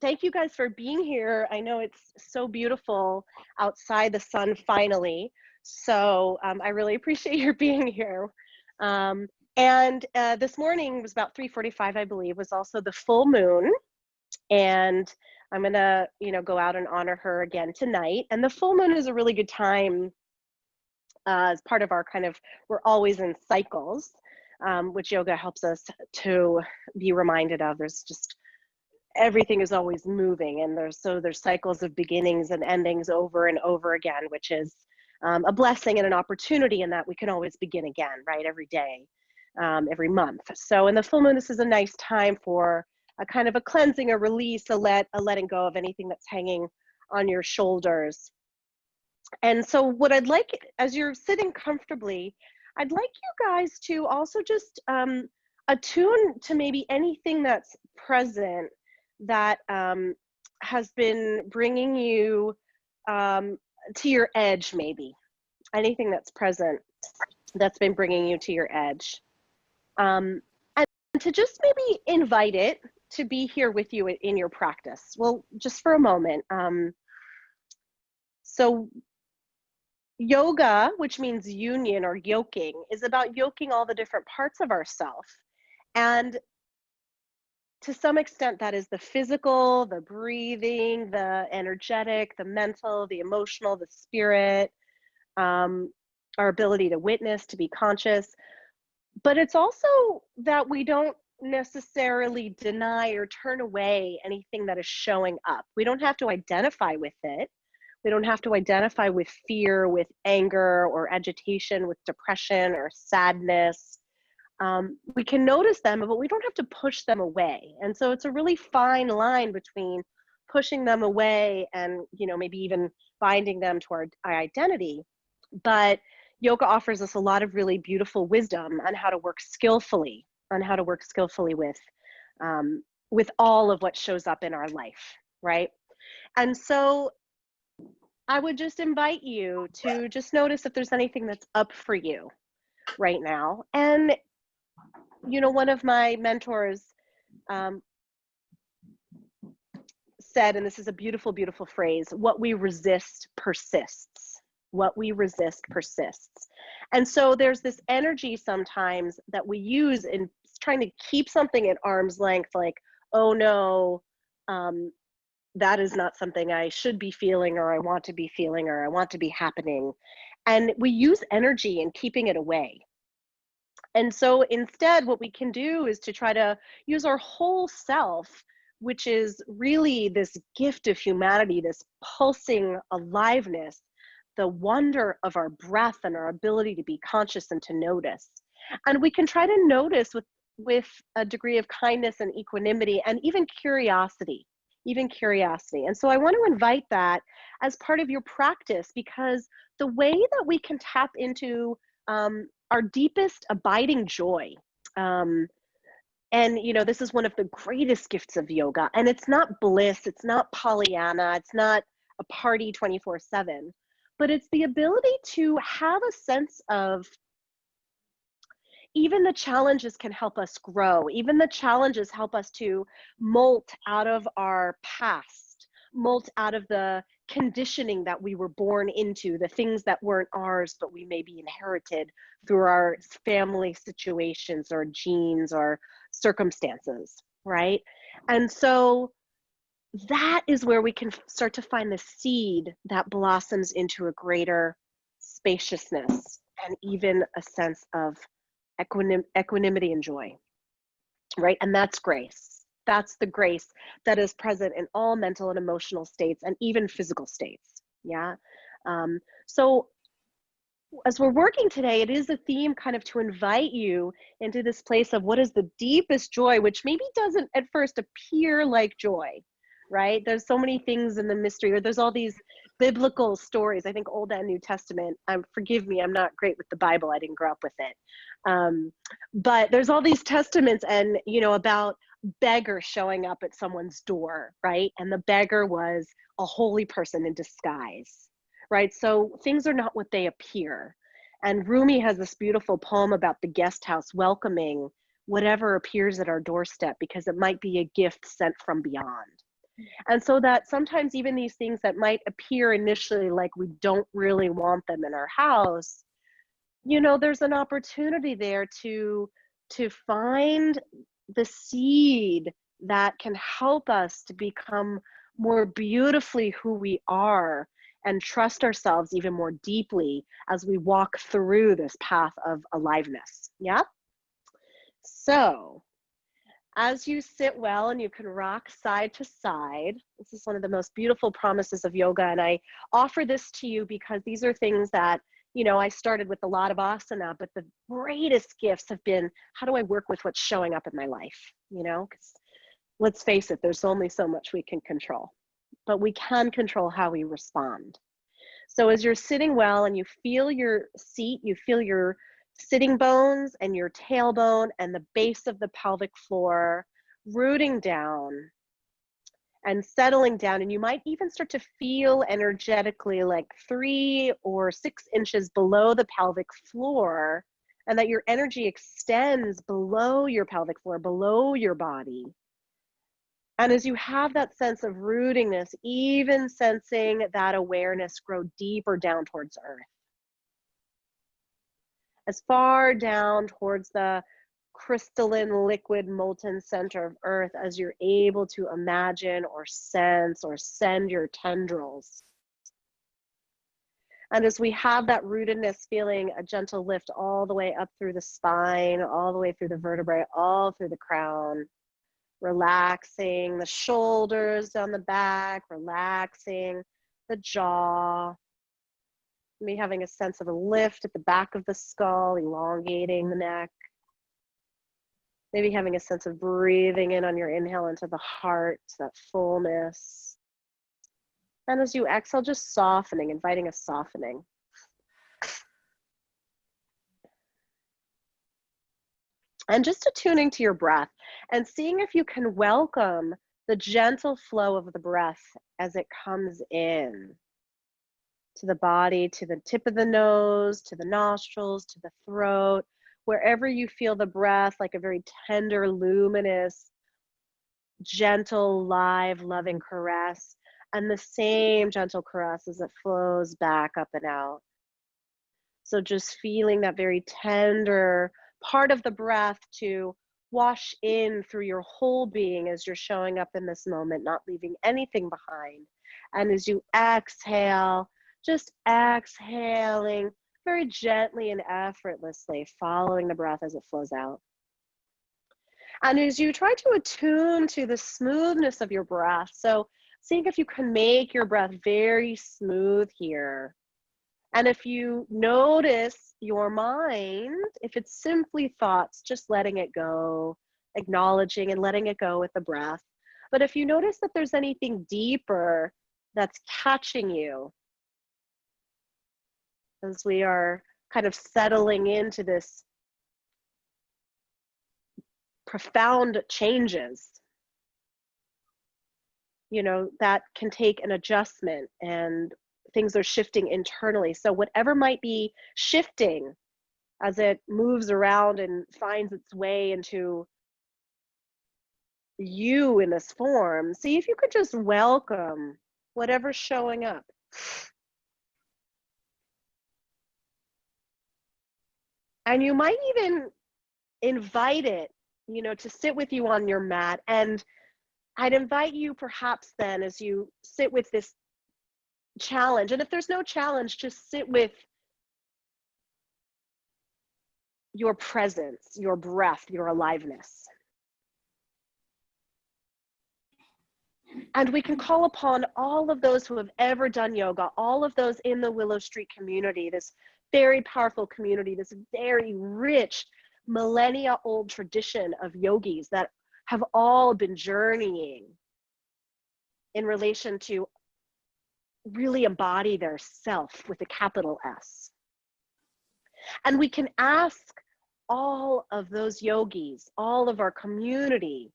thank you guys for being here. I know it's so beautiful outside, the sun finally. So I really appreciate your being here. Um, and this morning was about 3:45, I believe, was also the full moon. And I'm gonna, go out and honor her again tonight. And the full moon is a really good time as part of our we're always in cycles, which yoga helps us to be reminded of. There's just everything is always moving, and there's cycles of beginnings and endings over and over again, which is a blessing and an opportunity in that we can always begin again, right? Every day, every month. So in the full moon, this is a nice time for a kind of a cleansing, a release, a letting go of anything that's hanging on your shoulders. And so what I'd like, as you're sitting comfortably, I'd like you guys to also just attune to maybe anything that's present that has been bringing you to your edge, maybe. Anything that's present that's been bringing you to your edge. And to just maybe invite it to be here with you in your practice. Well, just for a moment. So yoga, which means union or yoking, is about yoking all the different parts of ourself. And to some extent, that is the physical, the breathing, the energetic, the mental, the emotional, the spirit, our ability to witness, to be conscious. But it's also that we don't necessarily deny or turn away anything that is showing up. We don't have to identify with it. We don't have to identify with fear, with anger, or agitation, with depression or sadness. We can notice them, but we don't have to push them away. And so it's a really fine line between pushing them away and, maybe even binding them to our identity. But yoga offers us a lot of really beautiful wisdom on how to work skillfully, with all of what shows up in our life, right? And so I would just invite you to just notice if there's anything that's up for you right now. And, one of my mentors said, and this is a beautiful, beautiful phrase, what we resist persists. What we resist persists. And so there's this energy sometimes that we use in trying to keep something at arm's length, like, oh no, that is not something I should be feeling, or I want to be feeling, or I want to be happening. And we use energy in keeping it away. And so instead, what we can do is to try to use our whole self, which is really this gift of humanity, this pulsing aliveness, the wonder of our breath and our ability to be conscious and to notice. And we can try to notice with a degree of kindness and equanimity and even curiosity. And so I want to invite that as part of your practice, because the way that we can tap into our deepest abiding joy, and this is one of the greatest gifts of yoga, and it's not bliss, it's not Pollyanna, it's not a party 24/7, but it's the ability to have a sense of even the challenges can help us grow. Even the challenges help us to molt out of our past, molt out of the conditioning that we were born into, the things that weren't ours, but we maybe inherited through our family situations or genes or circumstances, right? And so that is where we can start to find the seed that blossoms into a greater spaciousness and even a sense of equanimity and joy, right? And that's grace. That's the grace that is present in all mental and emotional states and even physical states, yeah? So as we're working today, it is a theme kind of to invite you into this place of what is the deepest joy, which maybe doesn't at first appear like joy, right? There's so many things in the mystery, or there's all these biblical stories, I think Old and New Testament. Forgive me, I'm not great with the Bible. I didn't grow up with it. But there's all these testaments and, about beggar showing up at someone's door, right? And the beggar was a holy person in disguise, right? So things are not what they appear. And Rumi has this beautiful poem about the guest house welcoming whatever appears at our doorstep, because it might be a gift sent from beyond. And so that sometimes even these things that might appear initially like we don't really want them in our house, there's an opportunity there to find the seed that can help us to become more beautifully who we are and trust ourselves even more deeply as we walk through this path of aliveness. Yeah? So, as you sit well and you can rock side to side, this is one of the most beautiful promises of yoga. And I offer this to you because these are things that, I started with a lot of asana, but the greatest gifts have been, how do I work with what's showing up in my life? Because let's face it, there's only so much we can control, but we can control how we respond. So as you're sitting well and you feel your seat, you feel your sitting bones and your tailbone and the base of the pelvic floor rooting down and settling down. And you might even start to feel energetically like 3 or 6 inches below the pelvic floor, and that your energy extends below your pelvic floor, below your body. And as you have that sense of rootingness, even sensing that awareness grow deeper down towards earth, as far down towards the crystalline, liquid, molten center of earth as you're able to imagine or sense or send your tendrils. And as we have that rootedness, feeling a gentle lift all the way up through the spine, all the way through the vertebrae, all through the crown, relaxing the shoulders down the back, relaxing the jaw, maybe having a sense of a lift at the back of the skull, elongating the neck, maybe having a sense of breathing in on your inhale into the heart, that fullness. And as you exhale, just softening, inviting a softening. And just attuning to your breath and seeing if you can welcome the gentle flow of the breath as it comes in to the body, to the tip of the nose, to the nostrils, to the throat, wherever you feel the breath like a very tender, luminous, gentle, live, loving caress, and the same gentle caress as it flows back up and out. So just feeling that very tender part of the breath to wash in through your whole being as you're showing up in this moment, not leaving anything behind. And as you exhale, just exhaling very gently and effortlessly, following the breath as it flows out. And as you try to attune to the smoothness of your breath, so seeing if you can make your breath very smooth here. And if you notice your mind, if it's simply thoughts, just letting it go, acknowledging and letting it go with the breath. But if you notice that there's anything deeper that's catching you, as we are kind of settling into this profound changes, that can take an adjustment and things are shifting internally. So whatever might be shifting as it moves around and finds its way into you in this form, see if you could just welcome whatever's showing up. And you might even invite it, to sit with you on your mat. And I'd invite you perhaps then, as you sit with this challenge, and if there's no challenge, just sit with your presence, your breath, your aliveness. And we can call upon all of those who have ever done yoga, all of those in the Willow Street community, this very powerful community, this very rich, millennia old tradition of yogis that have all been journeying in relation to really embody their self with a capital S. And we can ask all of those yogis, all of our community,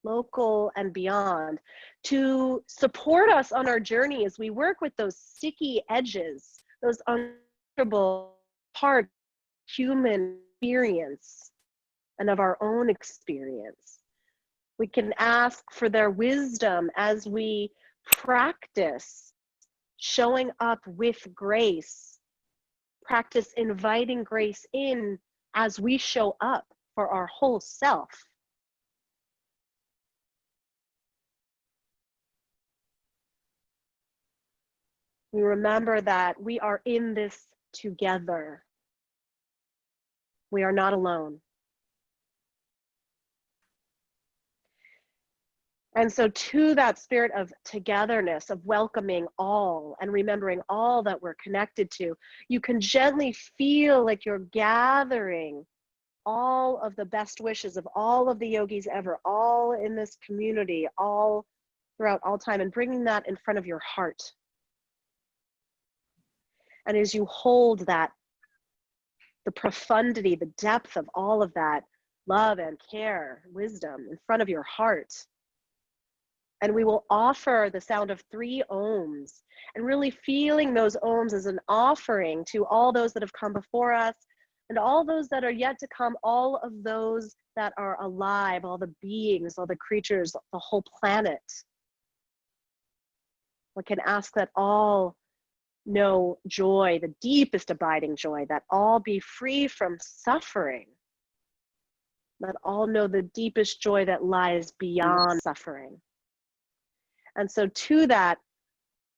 local and beyond, to support us on our journey as we work with those sticky edges, those uncomfortable parts of human experience and of our own experience. We can ask for their wisdom as we practice showing up with grace, practice inviting grace in as we show up for our whole self. We remember that we are in this together. We are not alone. And so to that spirit of togetherness, of welcoming all and remembering all that we're connected to, you can gently feel like you're gathering all of the best wishes of all of the yogis ever, all in this community, all throughout all time, and bringing that in front of your heart. And as you hold that, the profundity, the depth of all of that love and care, wisdom in front of your heart, and we will offer the sound of 3 ohms, and really feeling those ohms as an offering to all those that have come before us and all those that are yet to come, all of those that are alive, all the beings, all the creatures, the whole planet. We can ask that all know joy, the deepest abiding joy, that all be free from suffering, that all know the deepest joy that lies beyond suffering. And so to that,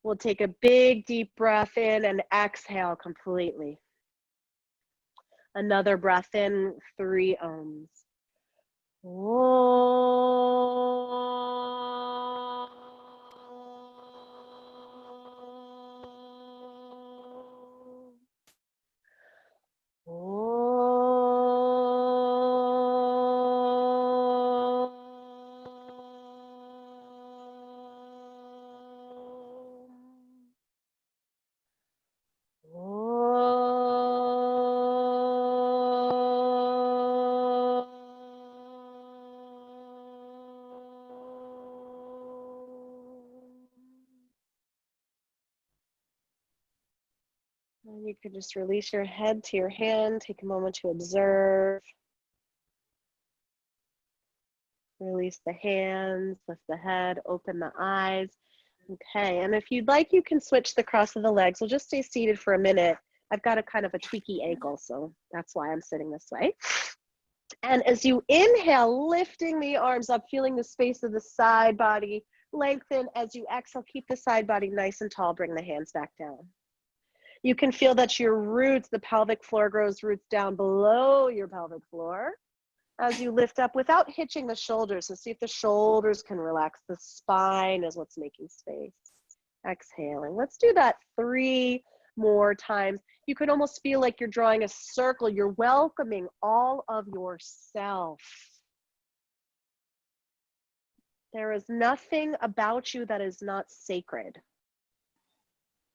we'll take a big deep breath in and exhale completely. Another breath in, 3 ohms. And you can just release your head to your hand, take a moment to observe. Release the hands, lift the head, open the eyes. Okay, and if you'd like, you can switch the cross of the legs. We'll just stay seated for a minute. I've got a kind of a tweaky ankle, so that's why I'm sitting this way. And as you inhale, lifting the arms up, feeling the space of the side body lengthen. As you exhale, keep the side body nice and tall, bring the hands back down. You can feel that your roots, the pelvic floor grows roots down below your pelvic floor as you lift up without hitching the shoulders. So see if the shoulders can relax. The spine is what's making space. Exhaling. Let's do that 3 more times. You could almost feel like you're drawing a circle. You're welcoming all of yourself. There is nothing about you that is not sacred.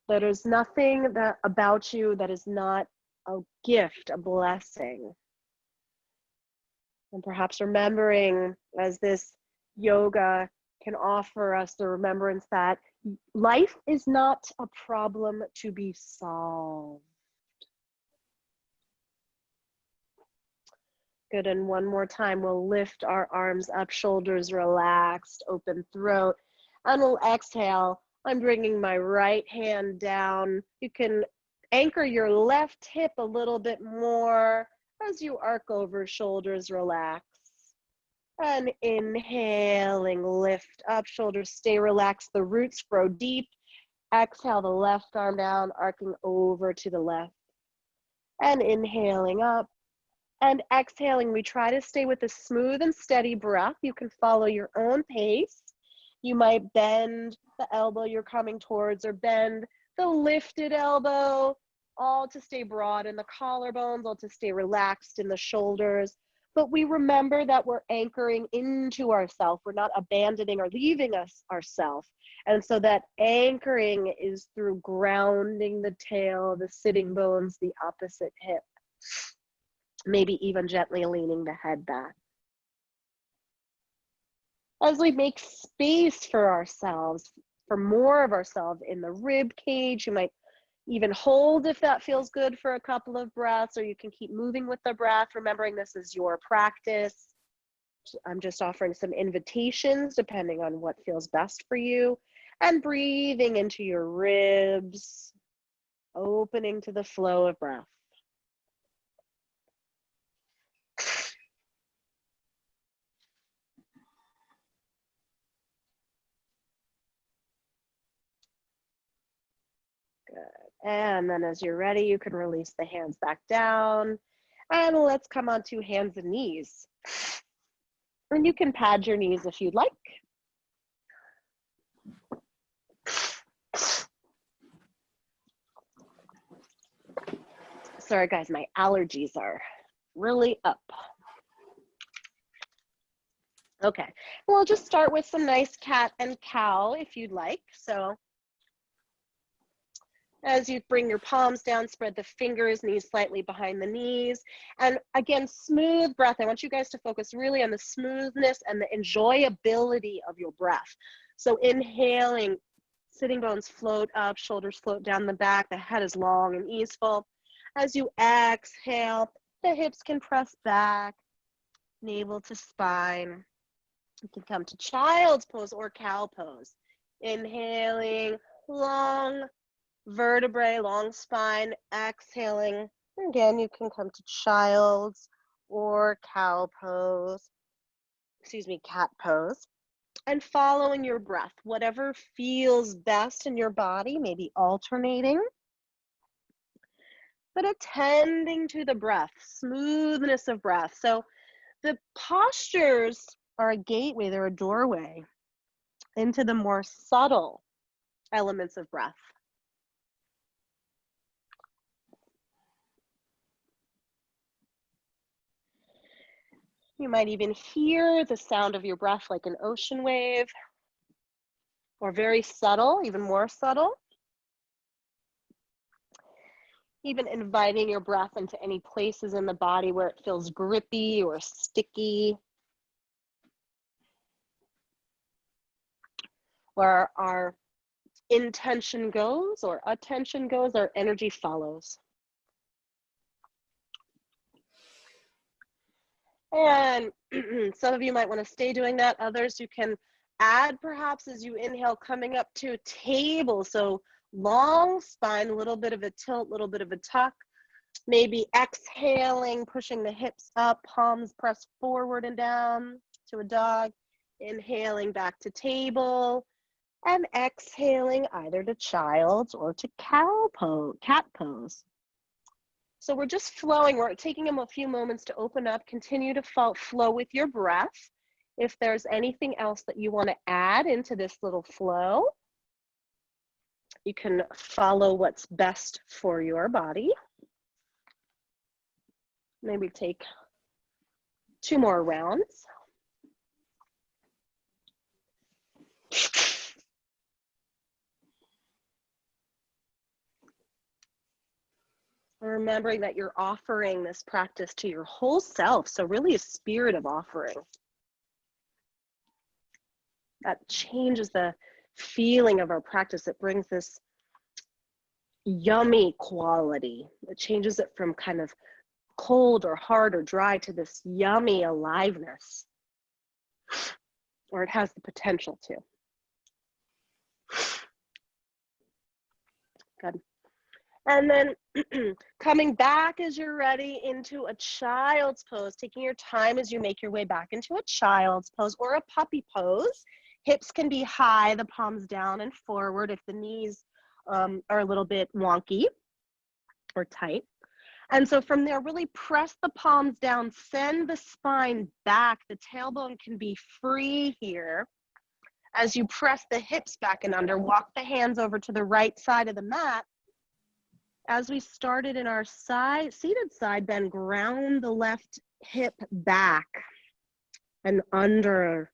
There is nothing about you that is not a gift, a blessing. And perhaps remembering as this yoga can offer us the remembrance that life is not a problem to be solved. Good, and one more time, we'll lift our arms up, shoulders relaxed, open throat, and we'll exhale. I'm bringing my right hand down. You can anchor your left hip a little bit more as you arc over, shoulders relax. And inhaling, lift up, shoulders stay relaxed, the roots grow deep. Exhale the left arm down, arcing over to the left. And inhaling up. And exhaling, we try to stay with a smooth and steady breath. You can follow your own pace. You might bend the elbow you're coming towards or bend the lifted elbow, all to stay broad in the collarbones, all to stay relaxed in the shoulders. But we remember that we're anchoring into ourselves. We're not abandoning or leaving ourselves. And so that anchoring is through grounding the tail, the sitting bones, the opposite hip. Maybe even gently leaning the head back. As we make space for ourselves, for more of ourselves in the rib cage, you might even hold if that feels good for a couple of breaths, or you can keep moving with the breath, remembering this is your practice. I'm just offering some invitations depending on what feels best for you. And breathing into your ribs, opening to the flow of breath. Good. And then as you're ready, you can release the hands back down. And let's come on to hands and knees. And you can pad your knees if you'd like. Sorry guys, my allergies are really up. Okay, we'll just start with some nice cat and cow if you'd like. So as you bring your palms down, spread the fingers, knees slightly behind the knees. And again, smooth breath. I want you guys to focus really on the smoothness and the enjoyability of your breath. So inhaling, sitting bones float up, shoulders float down the back, the head is long and easeful. As you exhale, the hips can press back, navel to spine. You can come to child's pose or cow pose. Inhaling, long vertebrae, long spine, exhaling. Again, you can come to child's or cow pose, cat pose. And following your breath, whatever feels best in your body, maybe alternating, but attending to the breath, smoothness of breath. So the postures are a gateway, they're a doorway into the more subtle elements of breath. You might even hear the sound of your breath like an ocean wave, or very subtle, even more subtle. Even inviting your breath into any places in the body where it feels grippy or sticky. Where our intention goes or attention goes, our energy follows. And some of you might want to stay doing that. Others you can add perhaps as you inhale, coming up to a table. So long spine, a little bit of a tilt, a little bit of a tuck. Maybe exhaling, pushing the hips up, palms press forward and down to a dog. Inhaling back to table. And exhaling either to child's or to cat pose. So we're just flowing. We're taking a few moments to open up, continue to flow with your breath. If there's anything else that you want to add into this little flow, you can follow what's best for your body. Maybe take 2 more rounds. Remembering that you're offering this practice to your whole self. So really a spirit of offering. That changes the feeling of our practice. It brings this yummy quality. It changes it from kind of cold or hard or dry to this yummy aliveness. Or it has the potential to. Good. And then coming back as you're ready into a child's pose, taking your time as you make your way back into a child's pose or a puppy pose. Hips can be high, the palms down and forward if the knees are a little bit wonky or tight. And so from there, really press the palms down, send the spine back. The tailbone can be free here. As you press the hips back and under, walk the hands over to the right side of the mat. As we started in our seated side bend, ground the left hip back and under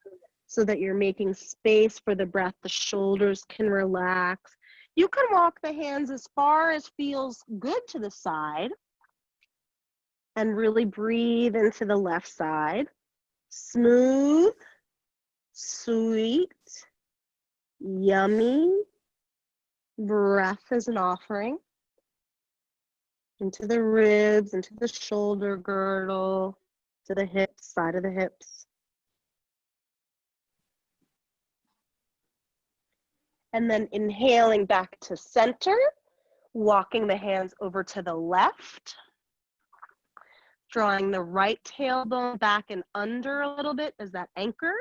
so that you're making space for the breath. The shoulders can relax. You can walk the hands as far as feels good to the side and really breathe into the left side. Smooth, sweet, yummy breath as an offering. Into the ribs, into the shoulder girdle, to the hips, side of the hips. And then inhaling back to center, walking the hands over to the left, drawing the right tailbone back and under a little bit as that anchor,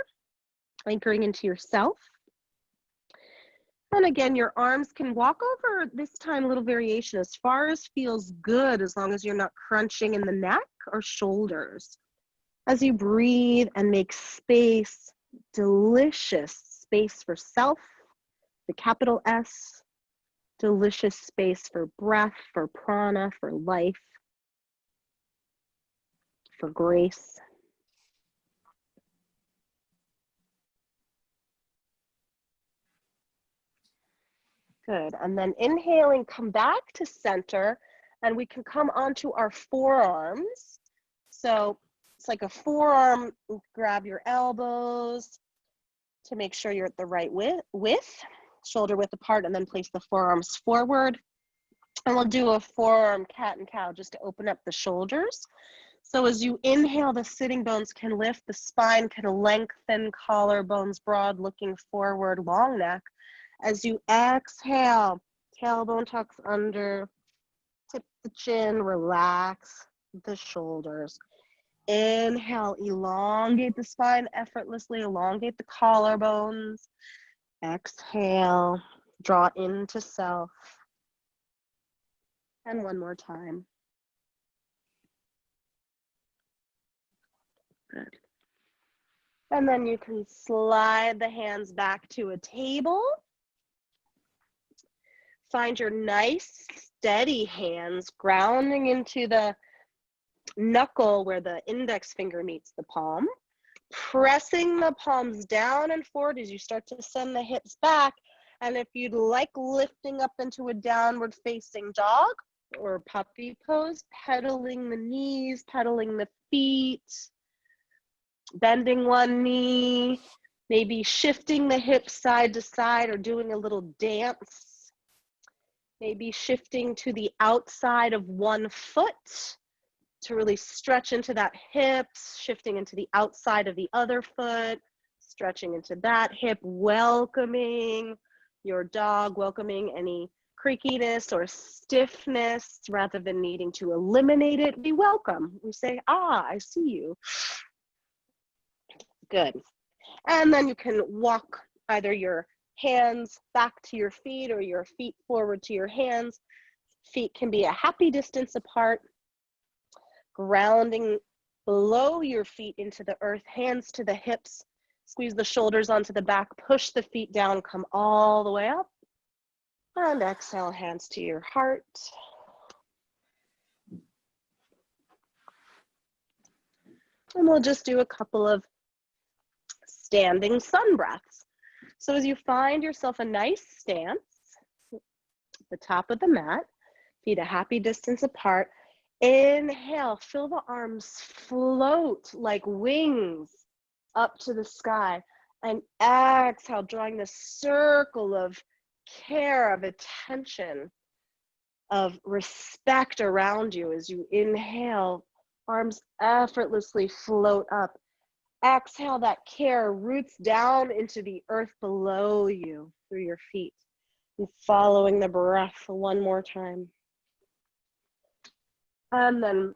anchoring into yourself. And again, your arms can walk over this time, a little variation as far as feels good, as long as you're not crunching in the neck or shoulders. As you breathe and make space, delicious space for self, the capital S, delicious space for breath, for prana, for life, for grace. Good, and then inhaling, come back to center, and we can come onto our forearms. So it's like a forearm, grab your elbows to make sure you're at the right width, shoulder width apart, and then place the forearms forward. And we'll do a forearm cat and cow just to open up the shoulders. So as you inhale, the sitting bones can lift, the spine can lengthen, collarbones broad, looking forward, long neck. As you exhale, tailbone tucks under, tip the chin, relax the shoulders. Inhale, elongate the spine effortlessly, elongate the collarbones. Exhale, draw into self. And one more time. Good. And then you can slide the hands back to a table. Find your nice, steady hands grounding into the knuckle where the index finger meets the palm. Pressing the palms down and forward as you start to send the hips back. And if you'd like, lifting up into a downward facing dog or puppy pose, pedaling the knees, pedaling the feet, bending one knee, maybe shifting the hips side to side or doing a little dance. Maybe shifting to the outside of one foot to really stretch into that hip, shifting into the outside of the other foot, stretching into that hip, welcoming your dog, welcoming any creakiness or stiffness rather than needing to eliminate it. We welcome. We say, ah, I see you. Good. And then you can walk either your hands back to your feet or your feet forward to your hands. Feet can be a happy distance apart. Grounding below your feet into the earth, hands to the hips, squeeze the shoulders onto the back, push the feet down, come all the way up. And exhale, hands to your heart. And we'll just do a couple of standing sun breaths. So as you find yourself a nice stance, the top of the mat, feet a happy distance apart, inhale, feel the arms float like wings up to the sky. And exhale, drawing this circle of care, of attention, of respect around you as you inhale, arms effortlessly float up. Exhale, that care roots down into the earth below you through your feet. And following the breath one more time. And then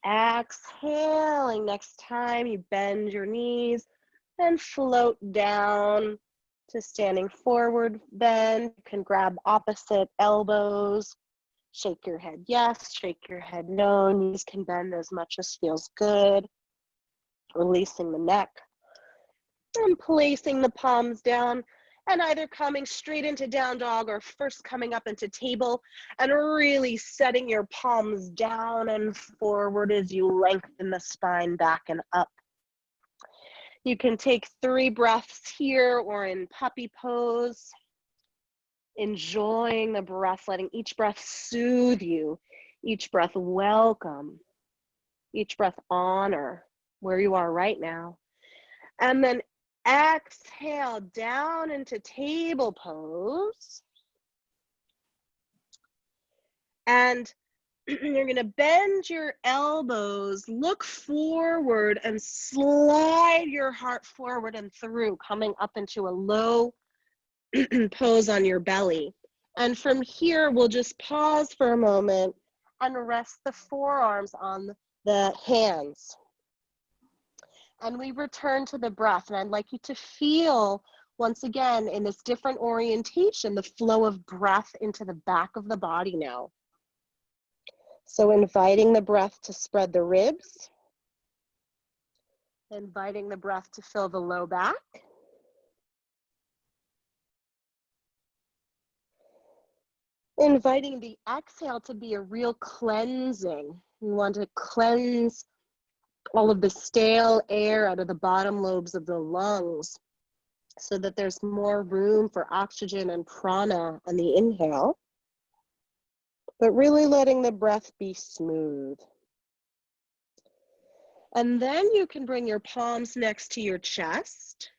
exhaling, next time you bend your knees and float down to standing forward bend. You can grab opposite elbows, shake your head yes, shake your head no. Knees can bend as much as feels good. Releasing the neck and placing the palms down and either coming straight into down dog or first coming up into table and really setting your palms down and forward as you lengthen the spine back and up. You can take 3 breaths here or in puppy pose, enjoying the breath, letting each breath soothe you, each breath welcome, each breath honor where you are right now. And then exhale down into table pose. And you're going to bend your elbows, look forward and slide your heart forward and through, coming up into a low pose on your belly. And from here, we'll just pause for a moment and rest the forearms on the hands. And we return to the breath. And I'd like you to feel, once again, in this different orientation, the flow of breath into the back of the body now. So inviting the breath to spread the ribs. Inviting the breath to fill the low back. Inviting the exhale to be a real cleansing. You want to cleanse all of the stale air out of the bottom lobes of the lungs so that there's more room for oxygen and prana on the inhale, but really letting the breath be smooth. And then you can bring your palms next to your chest.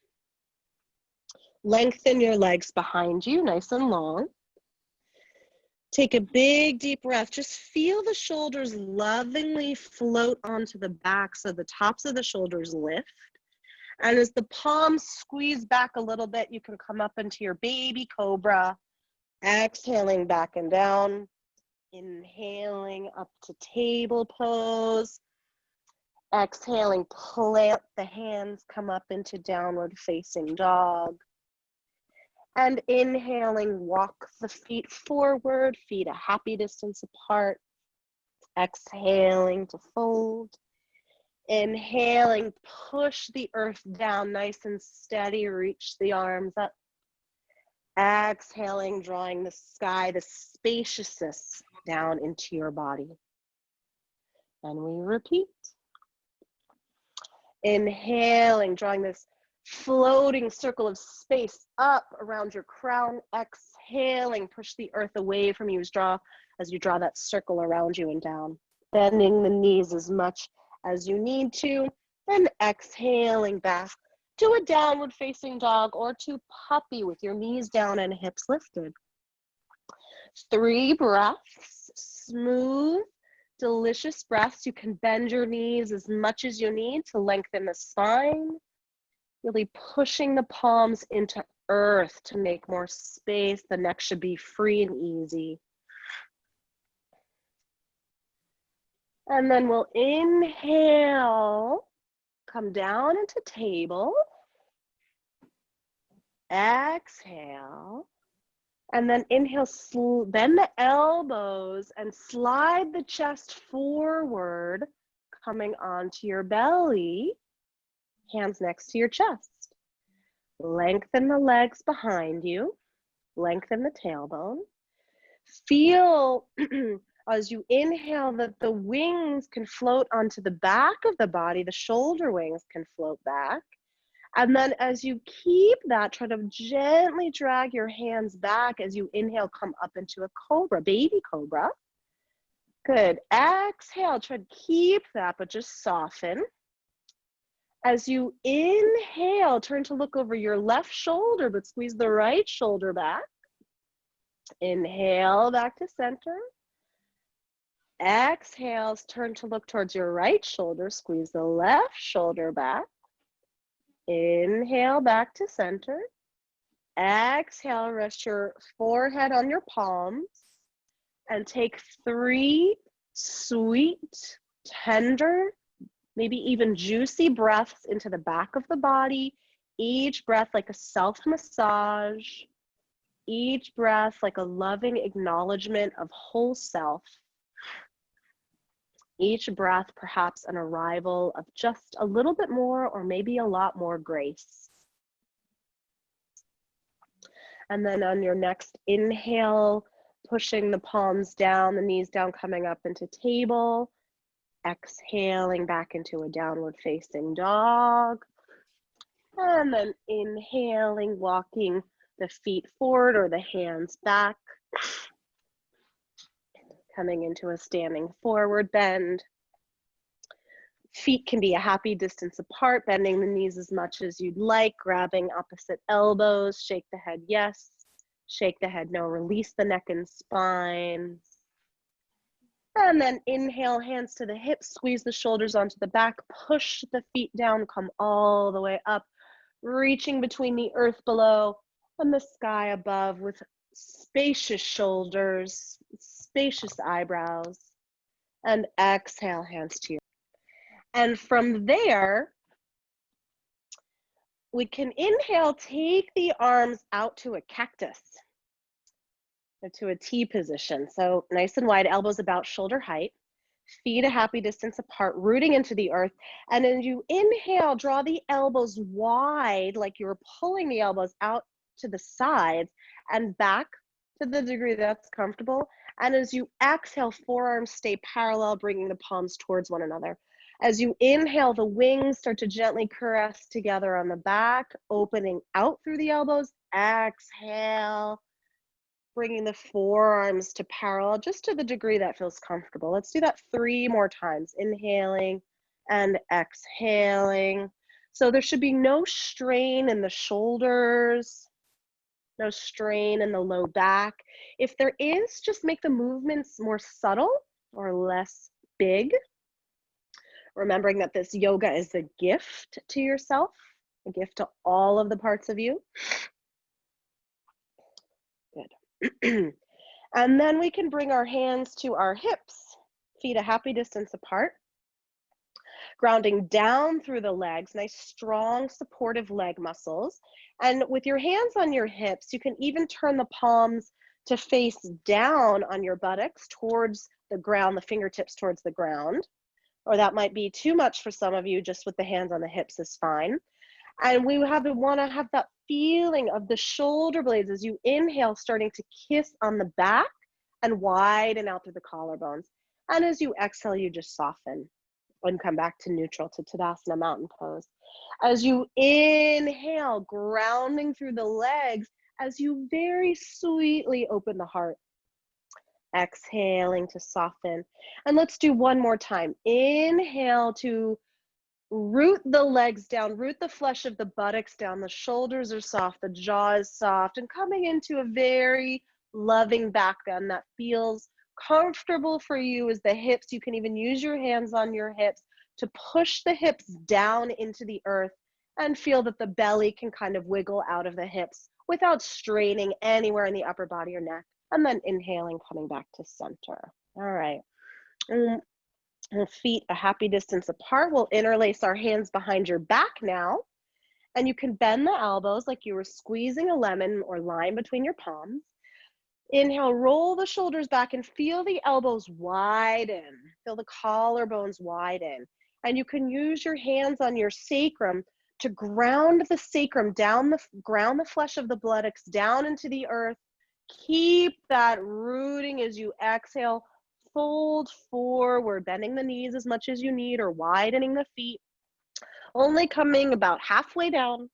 Lengthen your legs behind you, nice and long. Take a big deep breath. Just feel the shoulders lovingly float onto the back so the tops of the shoulders lift. And as the palms squeeze back a little bit, you can come up into your baby cobra. Exhaling back and down. Inhaling up to table pose. Exhaling, plant the hands, come up into downward facing dog. And inhaling, walk the feet forward, feet a happy distance apart. Exhaling to fold. Inhaling, push the earth down nice and steady, reach the arms up. Exhaling, drawing the sky, the spaciousness down into your body. And we repeat. Inhaling, drawing this floating circle of space up around your crown. Exhaling, push the earth away from you as you draw that circle around you and down. Bending the knees as much as you need to. Then exhaling back to a downward facing dog or to puppy with your knees down and hips lifted. 3 breaths, smooth, delicious breaths. You can bend your knees as much as you need to lengthen the spine. Really pushing the palms into earth to make more space. The neck should be free and easy. And then we'll inhale, come down into table. Exhale. And then inhale, bend the elbows and slide the chest forward, coming onto your belly. Hands next to your chest. Lengthen the legs behind you. Lengthen the tailbone. Feel as you inhale that the wings can float onto the back of the body. The shoulder wings can float back. And then as you keep that, try to gently drag your hands back as you inhale, come up into a cobra, baby cobra. Good. Exhale, try to keep that, but just soften. As you inhale, turn to look over your left shoulder, but squeeze the right shoulder back. Inhale back to center. Exhale, turn to look towards your right shoulder, squeeze the left shoulder back. Inhale back to center. Exhale, rest your forehead on your palms and take 3 sweet, tender, maybe even juicy breaths into the back of the body. Each breath like a self-massage. Each breath like a loving acknowledgement of whole self. Each breath perhaps an arrival of just a little bit more or maybe a lot more grace. And then on your next inhale, pushing the palms down, the knees down, coming up into table. Exhaling back into a downward facing dog. And then inhaling, walking the feet forward or the hands back. Coming into a standing forward bend. Feet can be a happy distance apart, bending the knees as much as you'd like, grabbing opposite elbows, shake the head yes, shake the head no, release the neck and spine. And then inhale, hands to the hips, squeeze the shoulders onto the back, push the feet down, come all the way up, reaching between the earth below and the sky above with spacious shoulders, spacious eyebrows, and exhale, hands to your. And from there, we can inhale, take the arms out to a cactus, or to a T position. So nice and wide, elbows about shoulder height, feet a happy distance apart, rooting into the earth. And then you inhale, draw the elbows wide, like you're pulling the elbows out to the sides and back to the degree that's comfortable. And as you exhale, forearms stay parallel, bringing the palms towards one another. As you inhale, the wings start to gently caress together on the back, opening out through the elbows. Exhale, bringing the forearms to parallel, just to the degree that feels comfortable. Let's do that 3 more times, inhaling and exhaling. So there should be no strain in the shoulders, no strain in the low back. If there is, just make the movements more subtle or less big. Remembering that this yoga is a gift to yourself, a gift to all of the parts of you. Good. And then we can bring our hands to our hips, feet a happy distance apart, grounding down through the legs, nice strong supportive leg muscles. And with your hands on your hips, you can even turn the palms to face down on your buttocks towards the ground, the fingertips towards the ground. Or that might be too much for some of you, just with the hands on the hips is fine. And we want to have that feeling of the shoulder blades as you inhale, starting to kiss on the back and widen out through the collarbones. And as you exhale, you just soften and come back to neutral, to Tadasana, mountain pose. As you inhale, grounding through the legs, as you very sweetly open the heart. Exhaling to soften. And let's do one more time. Inhale to root the legs down, root the flesh of the buttocks down. The shoulders are soft, the jaw is soft, and coming into a very loving back bend that feels comfortable for you as the hips. You can even use your hands on your hips to push the hips down into the earth and feel that the belly can kind of wiggle out of the hips without straining anywhere in the upper body or neck. And then inhaling, coming back to center. All right. And feet a happy distance apart. We'll interlace our hands behind your back now. And you can bend the elbows like you were squeezing a lemon or lime between your palms. Inhale, roll the shoulders back and feel the elbows widen. Feel the collarbones widen. And you can use your hands on your sacrum to ground the sacrum down, ground the flesh of the buttocks down into the earth. Keep that rooting as you exhale. Fold forward, bending the knees as much as you need or widening the feet. Only coming about halfway down.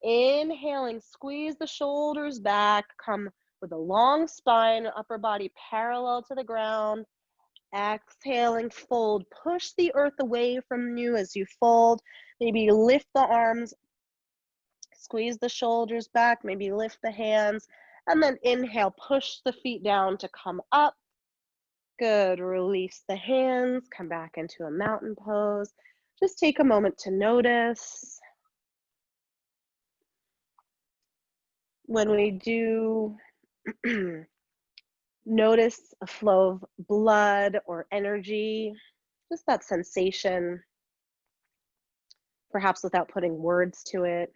Inhaling, squeeze the shoulders back. Come with a long spine, upper body parallel to the ground. Exhaling, fold. Push the earth away from you as you fold. Maybe lift the arms. Squeeze the shoulders back. Maybe lift the hands. And then inhale, push the feet down to come up. Good, release the hands, come back into a mountain pose. Just take a moment to notice. When we do notice a flow of blood or energy, just that sensation, perhaps without putting words to it.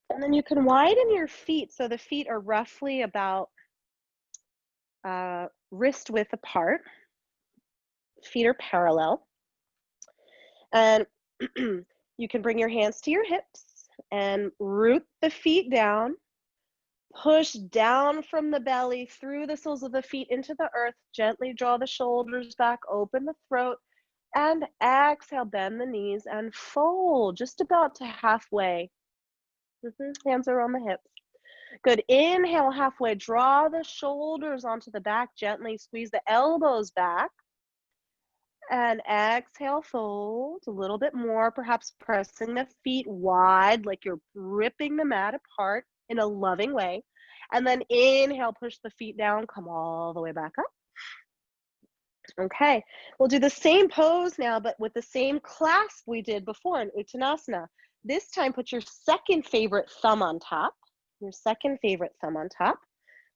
And then you can widen your feet so the feet are roughly about wrist width apart. Feet are parallel. And you can bring your hands to your hips and root the feet down. Push down from the belly through the soles of the feet into the earth. Gently draw the shoulders back, open the throat, and exhale, bend the knees and fold just about to halfway. Hands are on the hips. Good. Inhale halfway. Draw the shoulders onto the back. Gently squeeze the elbows back. And exhale, fold a little bit more, perhaps pressing the feet wide like you're ripping the mat apart in a loving way. And then inhale, push the feet down, come all the way back up. Okay, we'll do the same pose now, but with the same clasp we did before in Uttanasana. This time, put your second favorite thumb on top. Your second favorite thumb on top.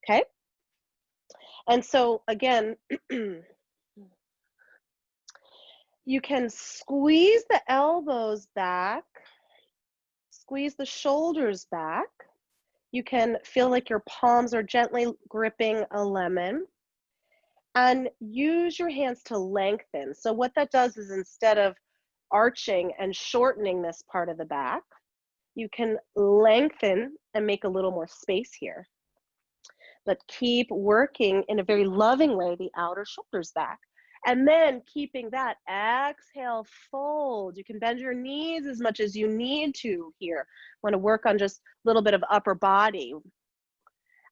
Okay. And so again, you can squeeze the elbows back, squeeze the shoulders back. You can feel like your palms are gently gripping a lemon, and use your hands to lengthen. So what that does is, instead of arching and shortening this part of the back, you can lengthen and make a little more space here. But keep working in a very loving way the outer shoulders back. And then keeping that, exhale, fold. You can bend your knees as much as you need to here. Want to work on just a little bit of upper body.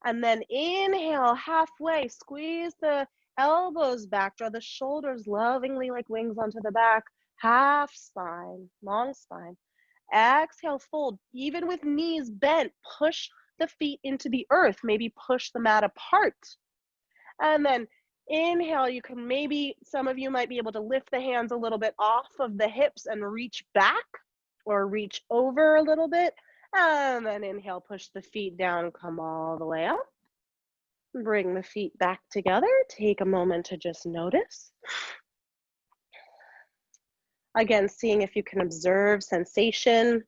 And then inhale, halfway, squeeze the elbows back, draw the shoulders lovingly like wings onto the back, half spine, long spine. Exhale, fold, even with knees bent, push the feet into the earth, maybe push the mat apart. And then inhale, you can maybe, some of you might be able to lift the hands a little bit off of the hips and reach back or reach over a little bit. And then inhale, push the feet down, come all the way up. Bring the feet back together. Take a moment to just notice. Again, seeing if you can observe sensation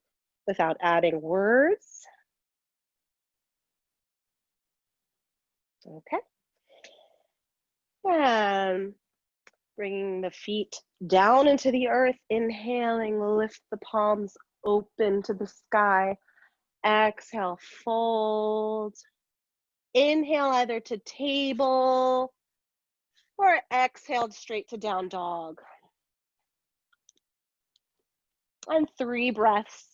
without adding words. Okay. And bringing the feet down into the earth, inhaling, lift the palms open to the sky. Exhale, fold. Inhale either to table or exhaled straight to down dog. And 3 breaths,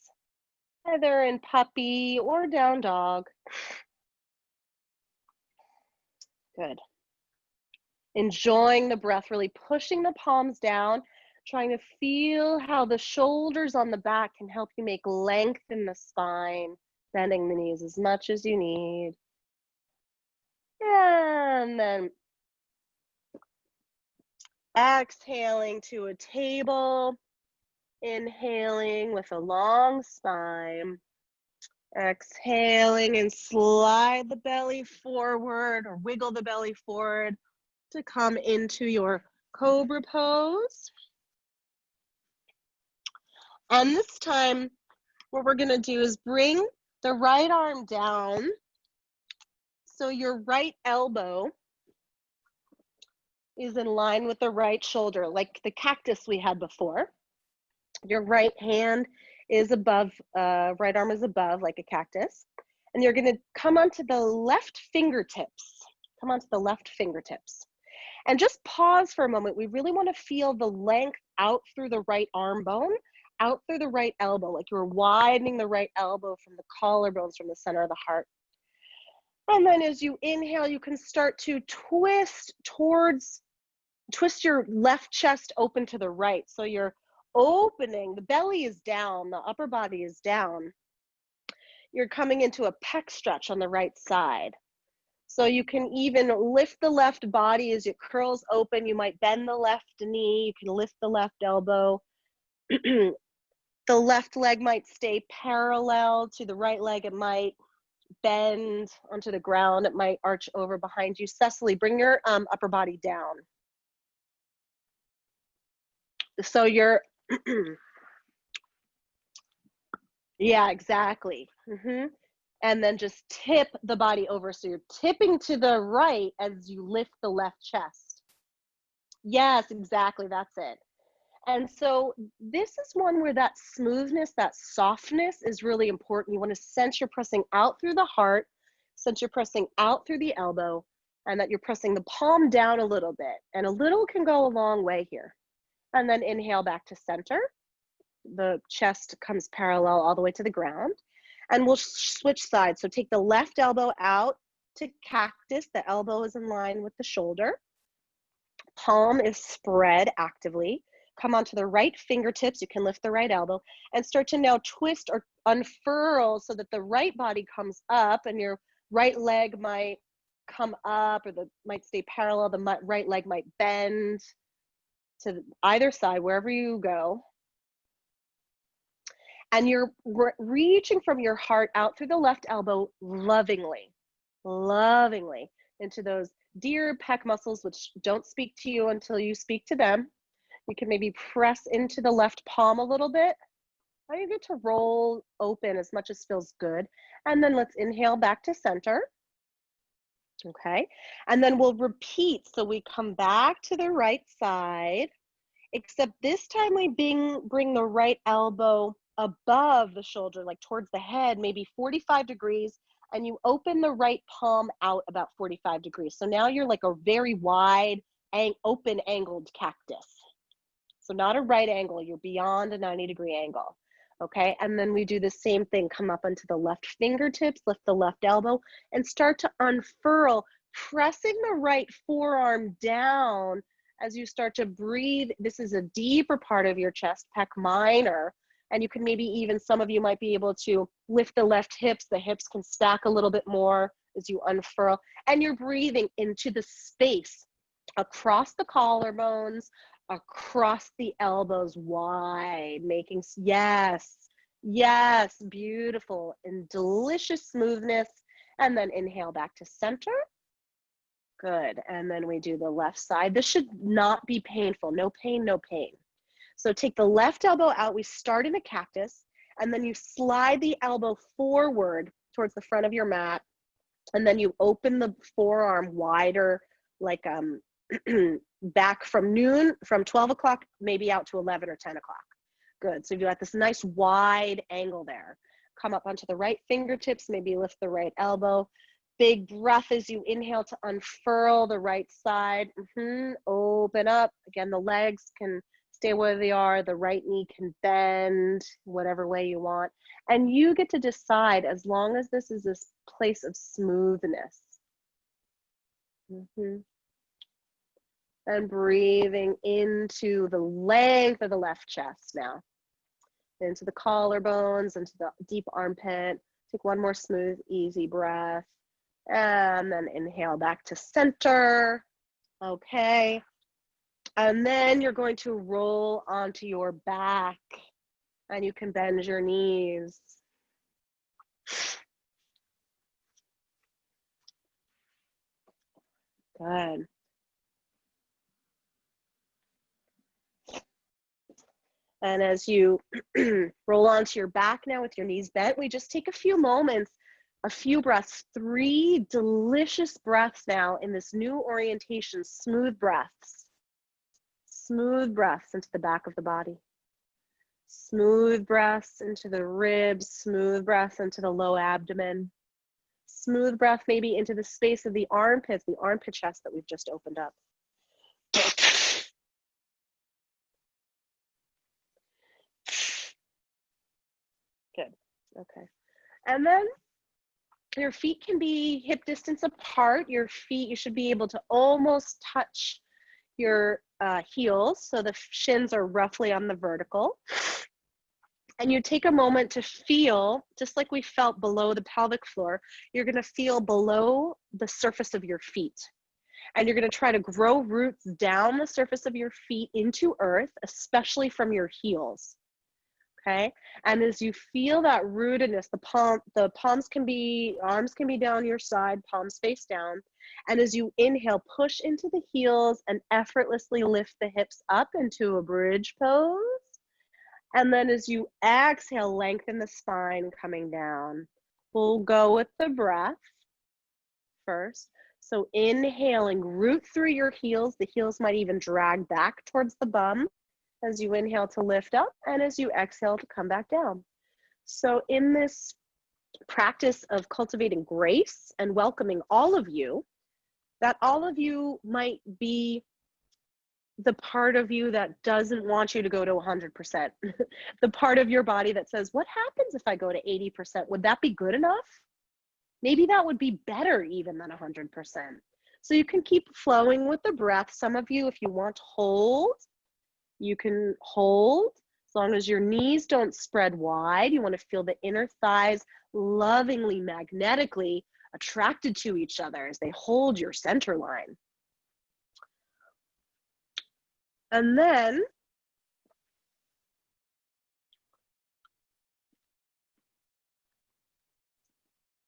either in puppy or down dog. Good. Enjoying the breath, really pushing the palms down, trying to feel how the shoulders on the back can help you make length in the spine, bending the knees as much as you need. And then exhaling to a table, inhaling with a long spine, exhaling and slide the belly forward or wiggle the belly forward to come into your cobra pose. And this time, what we're gonna do is bring the right arm down. So your right elbow is in line with the right shoulder, like the cactus we had before. Your right hand is above, right arm is above like a cactus. And you're gonna come onto the left fingertips. Come onto the left fingertips. And just pause for a moment. We really wanna feel the length out through the right arm bone, out through the right elbow, like you're widening the right elbow from the collarbones, from the center of the heart. And then as you inhale, you can start to twist your left chest open to the right. So you're opening, the belly is down, the upper body is down. You're coming into a pec stretch on the right side. So you can even lift the left body as it curls open. You might bend the left knee. You can lift the left elbow. The left leg might stay parallel to the right leg. It might bend onto the ground. It might arch over behind you. Cecily, bring your upper body down. So you're, yeah, exactly. And then just tip the body over. So you're tipping to the right as you lift the left chest. Yes, exactly, that's it. And so this is one where that smoothness, that softness is really important. You want to sense you're pressing out through the heart, sense you're pressing out through the elbow, and that you're pressing the palm down a little bit. And a little can go a long way here. And then inhale back to center. The chest comes parallel all the way to the ground. And we'll switch sides. So take the left elbow out to cactus. The elbow is in line with the shoulder. Palm is spread actively. Come onto the right fingertips. You can lift the right elbow and start to now twist or unfurl so that the right body comes up and your right leg might come up, or might stay parallel. The right leg might bend to either side, wherever you go. And you're reaching from your heart out through the left elbow lovingly, lovingly into those dear pec muscles, which don't speak to you until you speak to them. You can maybe press into the left palm a little bit. Now you get to roll open as much as feels good. And then let's inhale back to center. Okay. And then we'll repeat. So we come back to the right side, except this time we bring the right elbow above the shoulder, like towards the head, maybe 45 degrees, and you open the right palm out about 45 degrees. So now you're like a very wide, open angled cactus. So not a right angle, you're beyond a 90-degree angle. Okay, and then we do the same thing, come up onto the left fingertips, lift the left elbow, and start to unfurl, pressing the right forearm down as you start to breathe. This is a deeper part of your chest, pec minor, and you can maybe even, some of you might be able to lift the left hips. The hips can stack a little bit more as you unfurl, and you're breathing into the space across the collarbones, across the elbows wide, making, yes, yes, beautiful and delicious smoothness. And then inhale back to center. Good. And then we do the left side. This should not be painful. No pain, no pain. So take the left elbow out. We start in a cactus, and then you slide the elbow forward towards the front of your mat. And then you open the forearm wider, like back from 12 o'clock, maybe out to 11 or 10 o'clock. Good. So you've got this nice wide angle there. Come up onto the right fingertips, maybe lift the right elbow. Big breath as you inhale to unfurl the right side. Open up. Again, the legs can stay where they are. The right knee can bend whatever way you want. And you get to decide, as long as this is this place of smoothness. And breathing into the length of the left chest now. Into the collarbones, into the deep armpit. Take one more smooth, easy breath. And then inhale back to center. Okay. And then you're going to roll onto your back. And you can bend your knees. Good. And as you roll onto your back now with your knees bent, we just take a few moments, a few breaths, 3 delicious breaths now in this new orientation, smooth breaths. Smooth breaths into the back of the body. Smooth breaths into the ribs, smooth breaths into the low abdomen. Smooth breath maybe into the space of the armpits, the armpit chest that we've just opened up. Good. Okay. And then your feet can be hip distance apart. Your feet, you should be able to almost touch your heels. So the shins are roughly on the vertical. And you take a moment to feel, just like we felt below the pelvic floor, you're going to feel below the surface of your feet. And you're going to try to grow roots down the surface of your feet into earth, especially from your heels. Okay. And as you feel that rootedness, the palms can be, arms can be down your side, palms face down. And as you inhale, push into the heels and effortlessly lift the hips up into a bridge pose. And then as you exhale, lengthen the spine coming down. We'll go with the breath first. So inhaling, root through your heels. The heels might even drag back towards the bum as you inhale to lift up, and as you exhale to come back down. So in this practice of cultivating grace and welcoming all of you, that all of you might be the part of you that doesn't want you to go to 100%. The part of your body that says, what happens if I go to 80%? Would that be good enough? Maybe that would be better even than 100%. So you can keep flowing with the breath. Some of you, if you want to hold, you can hold as long as your knees don't spread wide. You want to feel the inner thighs lovingly, magnetically attracted to each other as they hold your center line. And then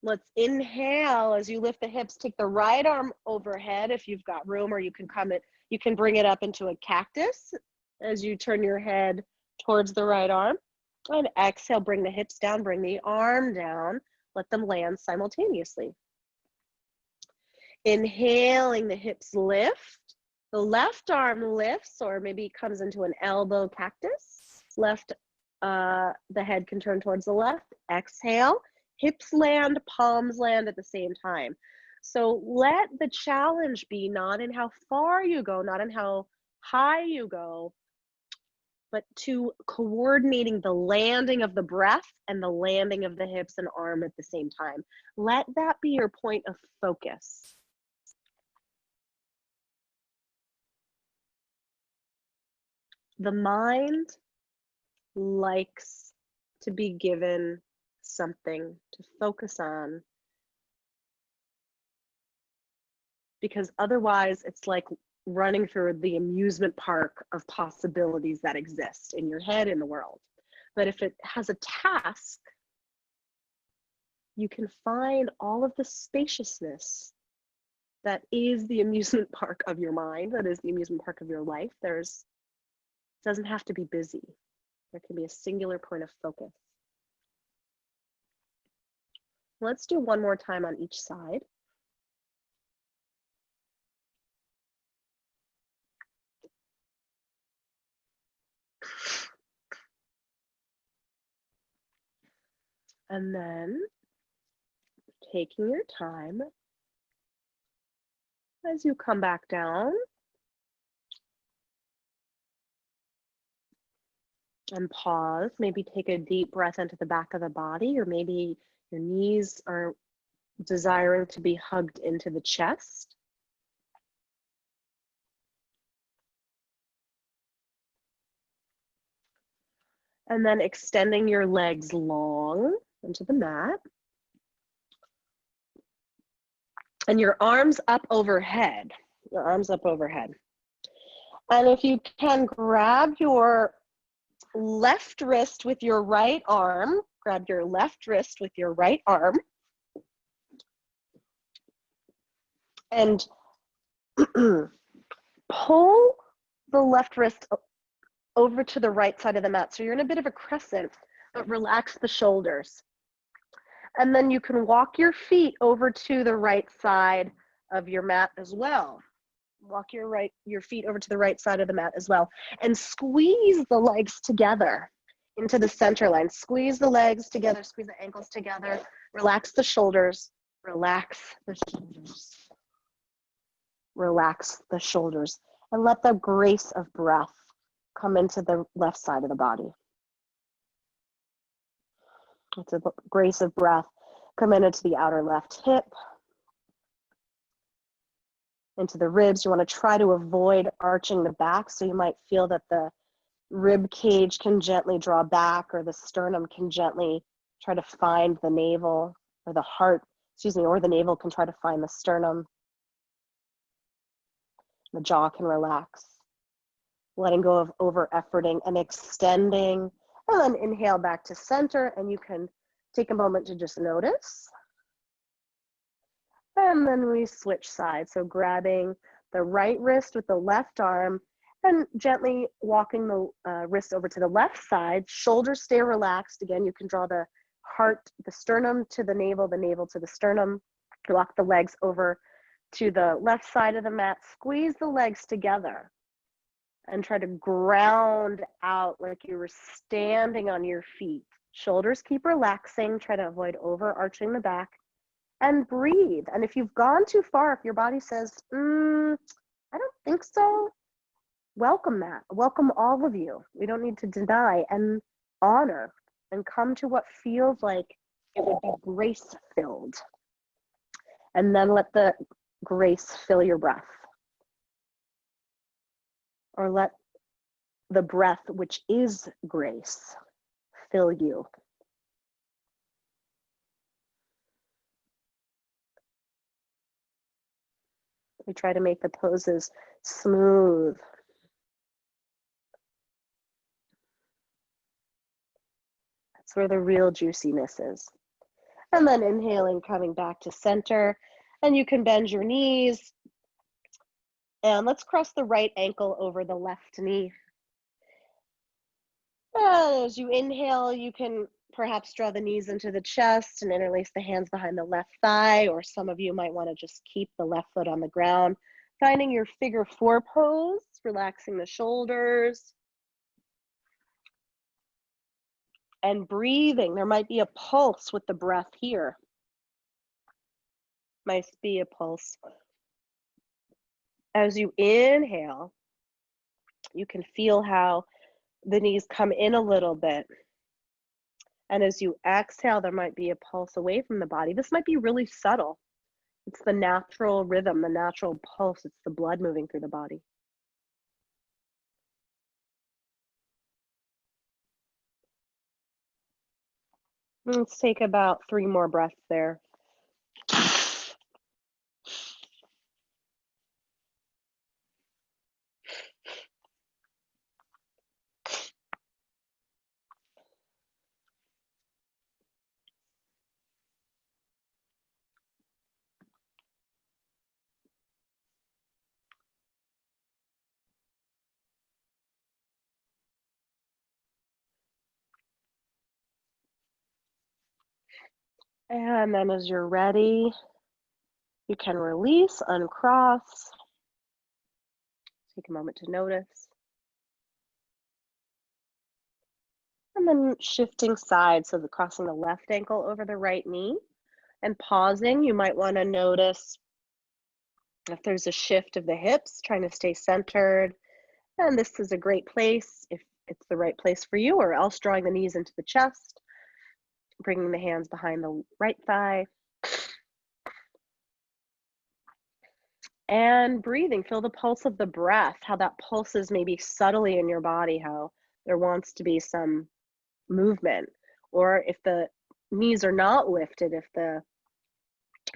Let's inhale as you lift the hips. Take the right arm overhead if you've got room, or you can bring it up into a cactus as you turn your head towards the right arm. And exhale, bring the hips down, bring the arm down. Let them land simultaneously. Inhaling, the hips lift. The left arm lifts, or maybe comes into an elbow cactus. The head can turn towards the left. Exhale. Hips land, palms land at the same time. So let the challenge be not in how far you go, not in how high you go, but to coordinating the landing of the breath and the landing of the hips and arm at the same time. Let that be your point of focus. The mind likes to be given something to focus on, because otherwise it's like running through the amusement park of possibilities that exist in your head, in the world. But if it has a task, you can find all of the spaciousness that is the amusement park of your mind, that is the amusement park of your life. It doesn't have to be busy. There can be a singular point of focus. Let's do one more time on each side. And then taking your time as you come back down and pause, maybe take a deep breath into the back of the body, or maybe your knees are desiring to be hugged into the chest. And then extending your legs long into the mat. And your arms up overhead, your arms up overhead. And if you can, grab your left wrist with your right arm, grab your left wrist with your right arm, and pull the left wrist over to the right side of the mat. So you're in a bit of a crescent, but relax the shoulders. And then you can walk your feet over to the right side of your mat as well. Walk your feet over to the right side of the mat as well. And squeeze the legs together into the center line. Squeeze the legs together, squeeze the ankles together. Relax the shoulders, relax the shoulders. Relax the shoulders. And let the grace of breath come into the left side of the body. Let the grace of breath come into the outer left hip, into the ribs. You want to try to avoid arching the back, so you might feel that the rib cage can gently draw back, or the sternum can gently try to find the navel, or the heart, or the navel can try to find the sternum. The jaw can relax. Letting go of over-efforting and extending, and then inhale back to center, and you can take a moment to just notice. And then we switch sides. So grabbing the right wrist with the left arm and gently walking the wrist over to the left side. Shoulders stay relaxed. Again, you can draw the heart, the sternum to the navel to the sternum. Walk the legs over to the left side of the mat. Squeeze the legs together and try to ground out like you were standing on your feet. Shoulders keep relaxing. Try to avoid overarching the back. And breathe. And if you've gone too far, if your body says, I don't think so, welcome that. Welcome all of you. We don't need to deny, and honor, and come to what feels like it would be grace-filled. And then let the grace fill your breath. Or let the breath, which is grace, fill you. We try to make the poses smooth. That's where the real juiciness is. And then inhaling, coming back to center. And you can bend your knees. And let's cross the right ankle over the left knee. And as you inhale, you can perhaps draw the knees into the chest and interlace the hands behind the left thigh, or some of you might want to just keep the left foot on the ground. Finding your figure four pose, relaxing the shoulders. And breathing, there might be a pulse with the breath here. Might be a pulse. As you inhale, you can feel how the knees come in a little bit. And as you exhale, there might be a pulse away from the body. This might be really subtle. It's the natural rhythm, the natural pulse. It's the blood moving through the body. Let's take about 3 more breaths there. And then as you're ready, you can release, uncross. Take a moment to notice. And then shifting sides, so crossing the left ankle over the right knee. And pausing, you might want to notice if there's a shift of the hips, trying to stay centered. And this is a great place if it's the right place for you, or else drawing the knees into the chest, bringing the hands behind the right thigh. And breathing, feel the pulse of the breath, how that pulses maybe subtly in your body, how there wants to be some movement. Or if the knees are not lifted, if the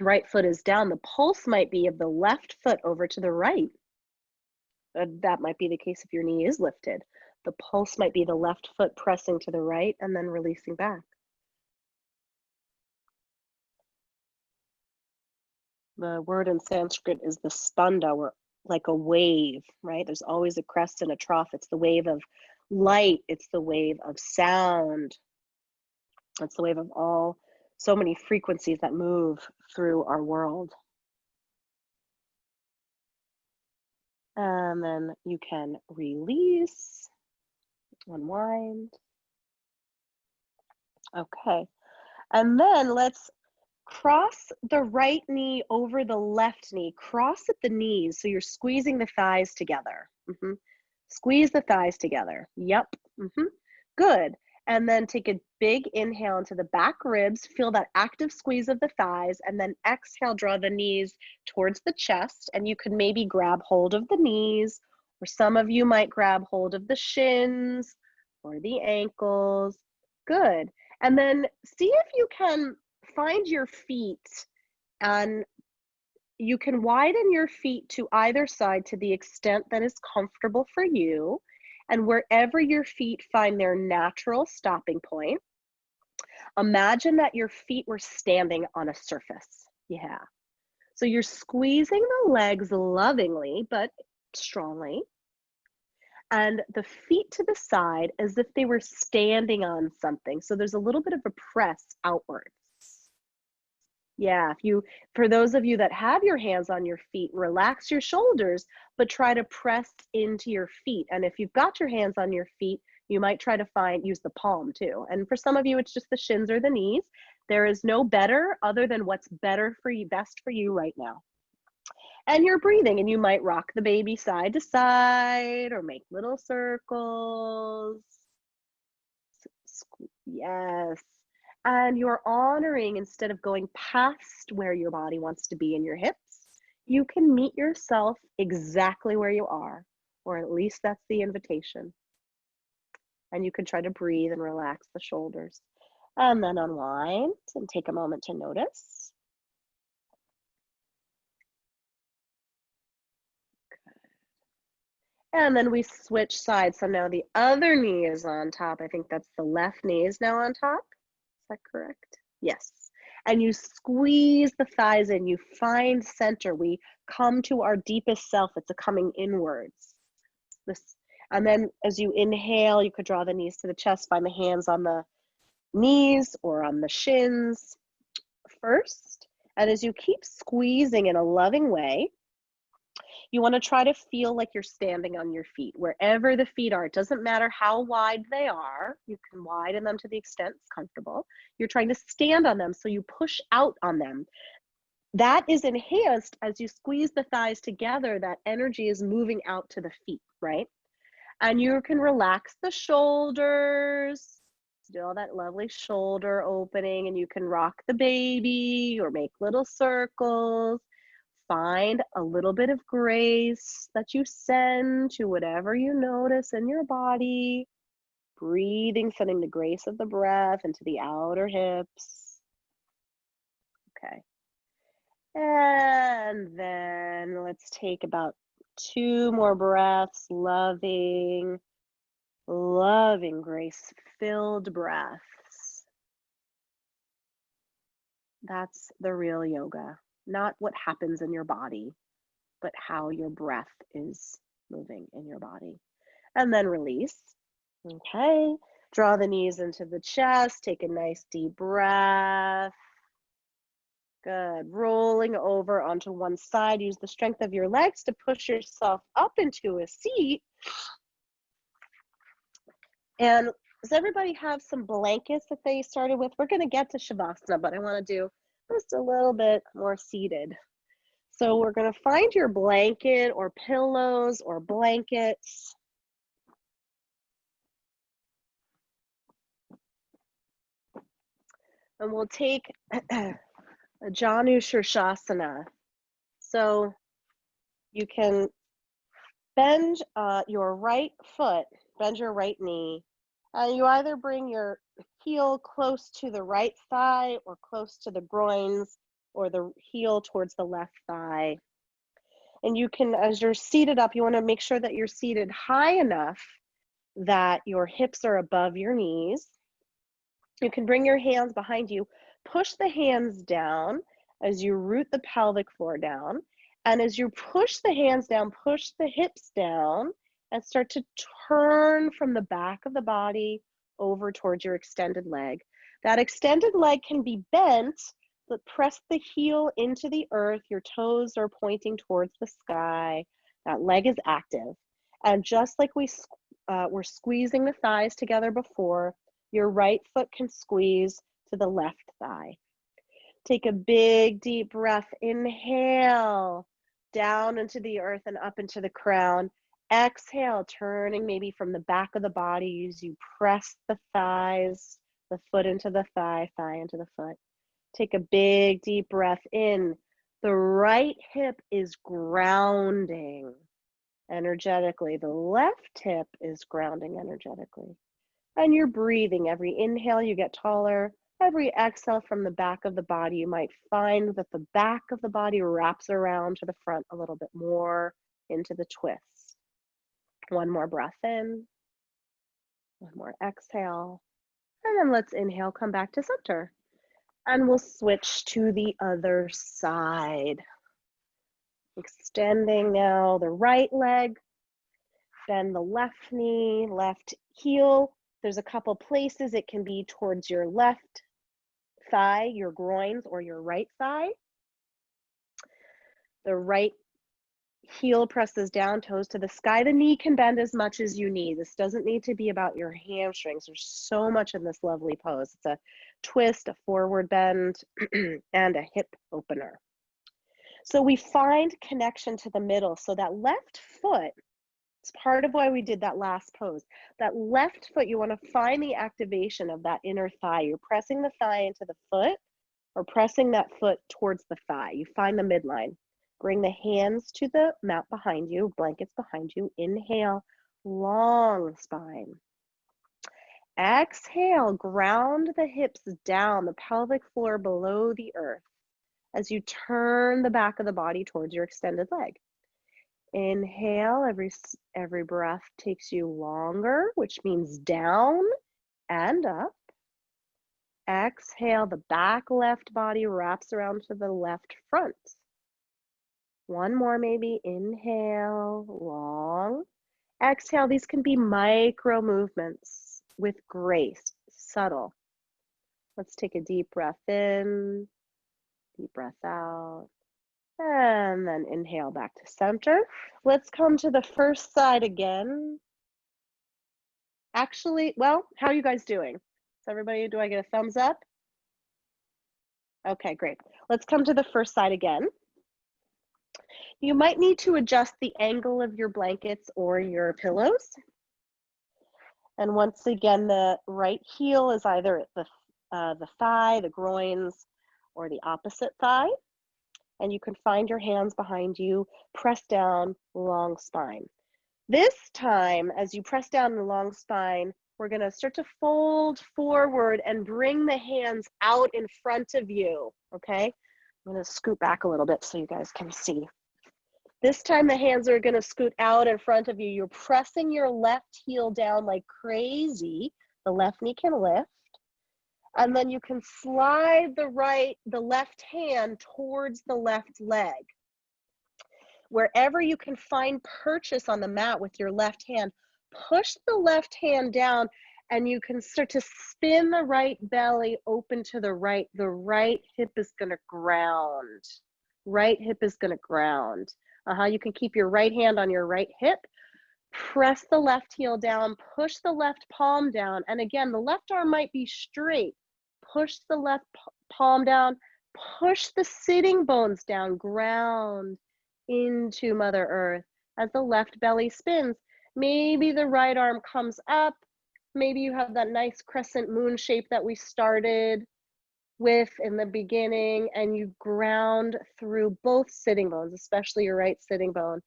right foot is down, the pulse might be of the left foot over to the right. That might be the case if your knee is lifted. The pulse might be the left foot pressing to the right and then releasing back. The word in Sanskrit is the spanda, or like a wave, right? There's always a crest and a trough. It's the wave of light. It's the wave of sound. It's the wave of so many frequencies that move through our world. And then you can release, unwind. Okay. And then let's cross the right knee over the left knee. Cross at the knees, so you're squeezing the thighs together. Squeeze the thighs together. Yep. Good. And then take a big inhale into the back ribs. Feel that active squeeze of the thighs. And then exhale, draw the knees towards the chest. And you could maybe grab hold of the knees, or some of you might grab hold of the shins or the ankles. Good. And then see if you can find your feet, and you can widen your feet to either side to the extent that is comfortable for you. And wherever your feet find their natural stopping point, imagine that your feet were standing on a surface. Yeah. So you're squeezing the legs lovingly, but strongly. And the feet to the side as if they were standing on something. So there's a little bit of a press outwards. Yeah, for those of you that have your hands on your feet, relax your shoulders, but try to press into your feet. And if you've got your hands on your feet, you might try to use the palm too. And for some of you, it's just the shins or the knees. There is no better other than what's better for you, best for you right now. And you're breathing, and you might rock the baby side to side or make little circles. Yes. And you're honoring, instead of going past where your body wants to be in your hips, you can meet yourself exactly where you are, or at least that's the invitation. And you can try to breathe and relax the shoulders. And then unwind and take a moment to notice. And then we switch sides. So now the other knee is on top. I think that's the left knee is now on top. Is that correct? Yes. and you squeeze the thighs in. You find center. We come to our deepest self. It's a coming inwards. And then as you inhale, you could draw the knees to the chest, find the hands on the knees or on the shins first. And as you keep squeezing in a loving way, you want to try to feel like you're standing on your feet, wherever the feet are. It doesn't matter how wide they are. You can widen them to the extent it's comfortable. You're trying to stand on them, so you push out on them. That is enhanced as you squeeze the thighs together. That energy is moving out to the feet, right? And you can relax the shoulders, do all that lovely shoulder opening, and you can rock the baby or make little circles. Find a little bit of grace that you send to whatever you notice in your body. Breathing, sending the grace of the breath into the outer hips. Okay. And then let's take about 2 more breaths, loving, grace-filled breaths. That's the real yoga. Not what happens in your body, but how your breath is moving in your body. And then release. Okay. Draw the knees into the chest. Take a nice deep breath. Good. Rolling over onto one side. Use the strength of your legs to push yourself up into a seat. And does everybody have some blankets that they started with? We're going to get to Shavasana, but I want to do just a little bit more seated. So we're going to find your blanket or pillows or blankets. And we'll take a Janu Shirshasana. So you can bend your right foot, bend your right knee. You either bring your heel close to the right thigh or close to the groins, or the heel towards the left thigh. And you can, as you're seated up, you want to make sure that you're seated high enough that your hips are above your knees. You can bring your hands behind you, push the hands down as you root the pelvic floor down. And as you push the hands down, push the hips down and start to turn from the back of the body over towards your extended leg. That extended leg can be bent, but press the heel into the earth. Your toes are pointing towards the sky. That leg is active. And just like we were squeezing the thighs together before, your right foot can squeeze to the left thigh. Take a big, deep breath. Inhale, down into the earth and up into the crown. Exhale, turning maybe from the back of the body as you press the thighs, the foot into the thigh, thigh into the foot. Take a big, deep breath in. The right hip is grounding energetically. The left hip is grounding energetically. And you're breathing. Every inhale, you get taller. Every exhale from the back of the body, you might find that the back of the body wraps around to the front a little bit more into the twist. One more breath in. One more exhale. And then let's inhale, come back to center. And we'll switch to the other side. Extending now the right leg. Bend the left knee, left heel. There's a couple places it can be towards your left thigh, your groins, or your right thigh. The right heel presses down, toes to the sky. The knee can bend as much as you need. This doesn't need to be about your hamstrings. There's so much in this lovely pose. It's a twist, a forward bend, and a hip opener. So we find connection to the middle. So that left foot, it's part of why we did that last pose. That left foot, you want to find the activation of that inner thigh. You're pressing the thigh into the foot or pressing that foot towards the thigh. You find the midline. Bring the hands to the mat behind you, blankets behind you. Inhale, long spine. Exhale, ground the hips down, the pelvic floor below the earth as you turn the back of the body towards your extended leg. Inhale, every breath takes you longer, which means down and up. Exhale, the back left body wraps around to the left front. One more maybe. Inhale, long. Exhale, these can be micro movements with grace, subtle. Let's take a deep breath in, deep breath out, and then inhale back to center. Let's come to the first side again. Actually, well, how are you guys doing? Is everybody, do I get a thumbs up? Okay, great. Let's come to the first side again. You might need to adjust the angle of your blankets or your pillows. And once again, the right heel is either at the thigh, the groins, or the opposite thigh. And you can find your hands behind you, press down, long spine. This time, as you press down the long spine, we're gonna start to fold forward and bring the hands out in front of you, okay? I'm gonna scoot back a little bit so you guys can see. This time the hands are gonna scoot out in front of you. You're pressing your left heel down like crazy. The left knee can lift. And then you can slide the left hand towards the left leg. Wherever you can find purchase on the mat with your left hand, push the left hand down and you can start to spin the right belly open to the right. The right hip is gonna ground. Right hip is gonna ground. You can keep your right hand on your right hip, press the left heel down, push the left palm down. And again, the left arm might be straight. Push the left palm down, push the sitting bones down, ground into Mother Earth. As the left belly spins, maybe the right arm comes up. Maybe you have that nice crescent moon shape that we started with in the beginning, and you ground through both sitting bones, especially your right sitting bone.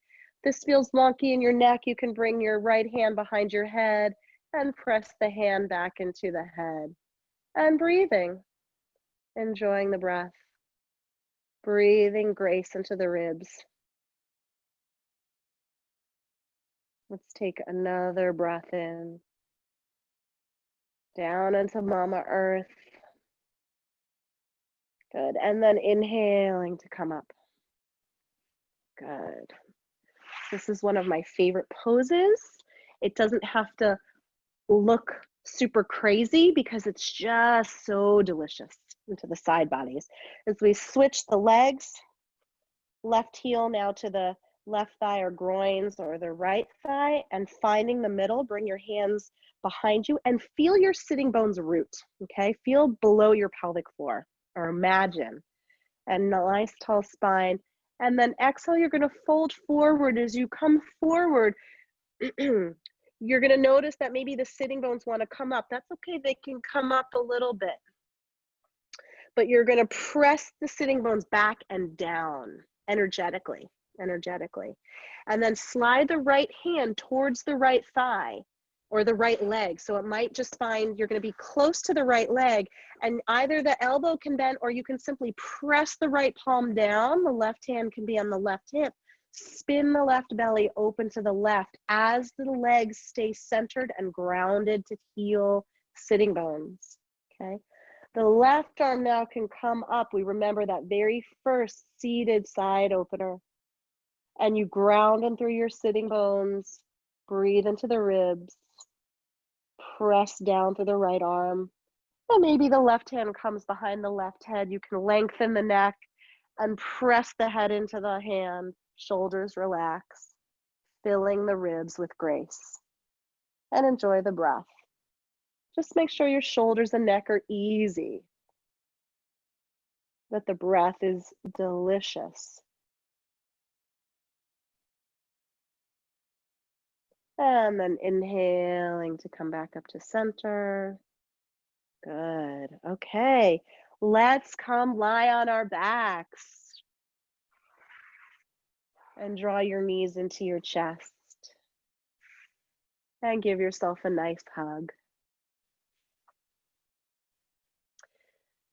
This feels wonky in your neck. You can bring your right hand behind your head and press the hand back into the head. And breathing, enjoying the breath. Breathing grace into the ribs. Let's take another breath in. Down into Mama Earth. Good, and then inhaling to come up. Good. This is one of my favorite poses. It doesn't have to look super crazy because it's just so delicious into the side bodies. As we switch the legs, left heel now to the left thigh or groins or the right thigh, and finding the middle, bring your hands behind you and feel your sitting bones root, okay? Feel below your pelvic floor, or imagine, and nice tall spine. And then exhale, you're gonna fold forward. As you come forward, you're gonna notice that maybe the sitting bones wanna come up. That's okay, they can come up a little bit. But you're gonna press the sitting bones back and down energetically. And then slide the right hand towards the right thigh or the right leg. So it might just find you're gonna be close to the right leg, and either the elbow can bend or you can simply press the right palm down. The left hand can be on the left hip. Spin the left belly open to the left as the legs stay centered and grounded to heel sitting bones, okay? The left arm now can come up. We remember that very first seated side opener. And you ground in through your sitting bones. Breathe into the ribs. Press down through the right arm. And maybe the left hand comes behind the left head. You can lengthen the neck and press the head into the hand. Shoulders relax, filling the ribs with grace. And enjoy the breath. Just make sure your shoulders and neck are easy. That the breath is delicious. And then inhaling to come back up to center. Good. Okay. Let's come lie on our backs. And draw your knees into your chest. And give yourself a nice hug.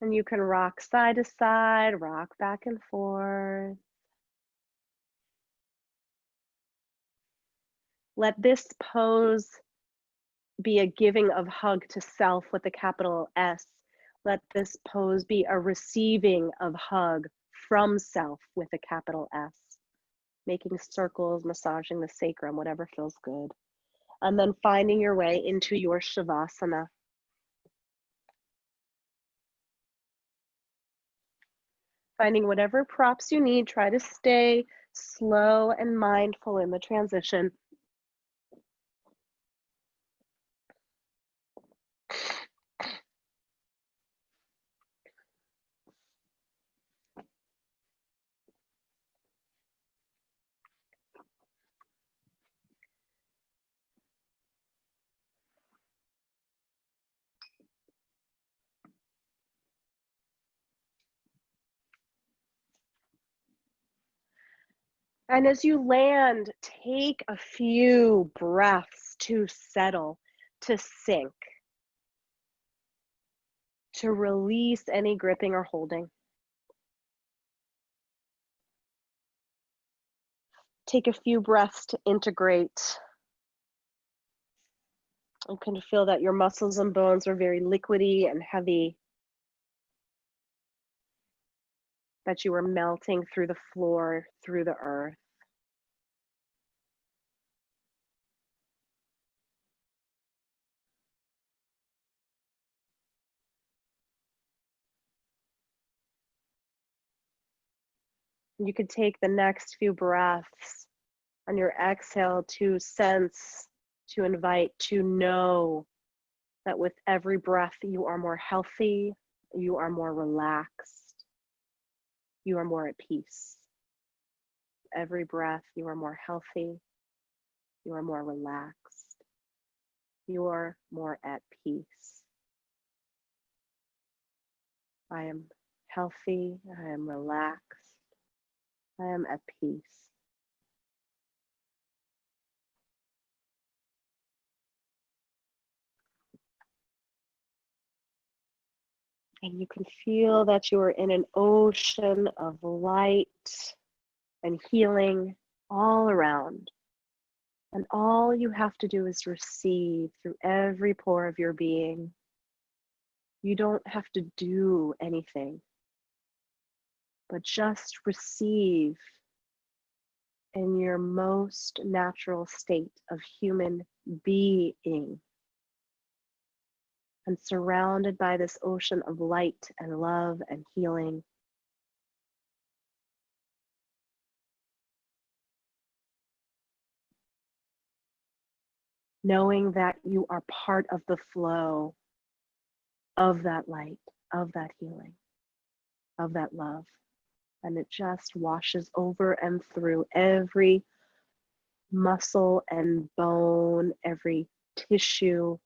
And you can rock side to side, rock back and forth. Let this pose be a giving of hug to self with a capital S. Let this pose be a receiving of hug from self with a capital S, making circles, massaging the sacrum, whatever feels good. And then finding your way into your Shavasana. Finding whatever props you need, try to stay slow and mindful in the transition. And as you land, take a few breaths to settle, to sink, to release any gripping or holding. Take a few breaths to integrate. You can feel that your muscles and bones are very liquidy and heavy, that you are melting through the floor, through the earth. You could take the next few breaths on your exhale to sense, to invite, to know that with every breath you are more healthy, you are more relaxed, you are more at peace. Every breath you are more healthy, you are more relaxed, you are more at peace. I am healthy, I am relaxed, I am at peace. And you can feel that you are in an ocean of light and healing all around. And all you have to do is receive through every pore of your being. You don't have to do anything, but just receive in your most natural state of human being. And surrounded by this ocean of light and love and healing. Knowing that you are part of the flow of that light, of that healing, of that love. And it just washes over and through every muscle and bone, every tissue,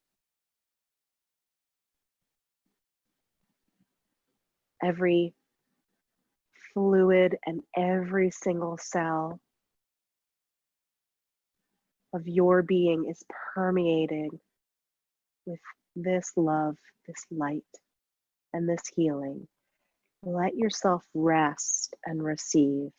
every fluid, and every single cell of your being is permeated with this love, this light, and this healing. Let yourself rest and receive.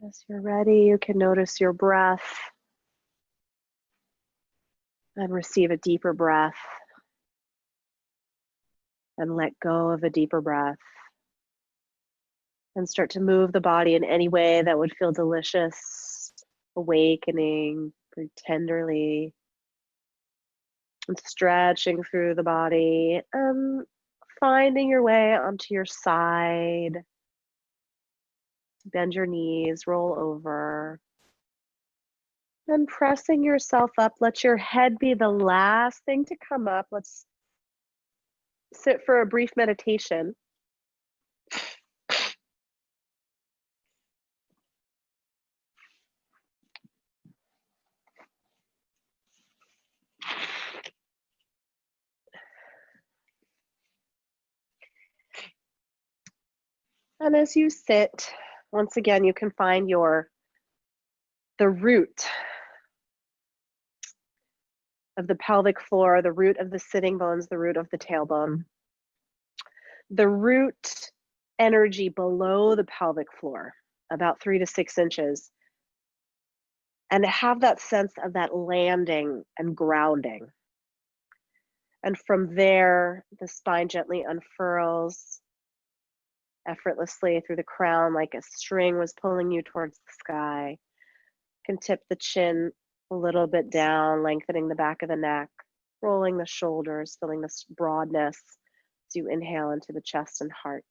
As you're ready, you can notice your breath and receive a deeper breath and let go of a deeper breath and start to move the body in any way that would feel delicious, awakening very tenderly and stretching through the body and finding your way onto your side. Bend your knees, roll over. And pressing yourself up, let your head be the last thing to come up. Let's sit for a brief meditation. And as you sit, once again, you can find the root of the pelvic floor, the root of the sitting bones, the root of the tailbone. The root energy below the pelvic floor, about 3 to 6 inches, and have that sense of that landing and grounding. And from there, the spine gently unfurls effortlessly through the crown like a string was pulling you towards the sky. You can tip the chin a little bit down, lengthening the back of the neck, rolling the shoulders, feeling this broadness as you inhale into the chest and heart.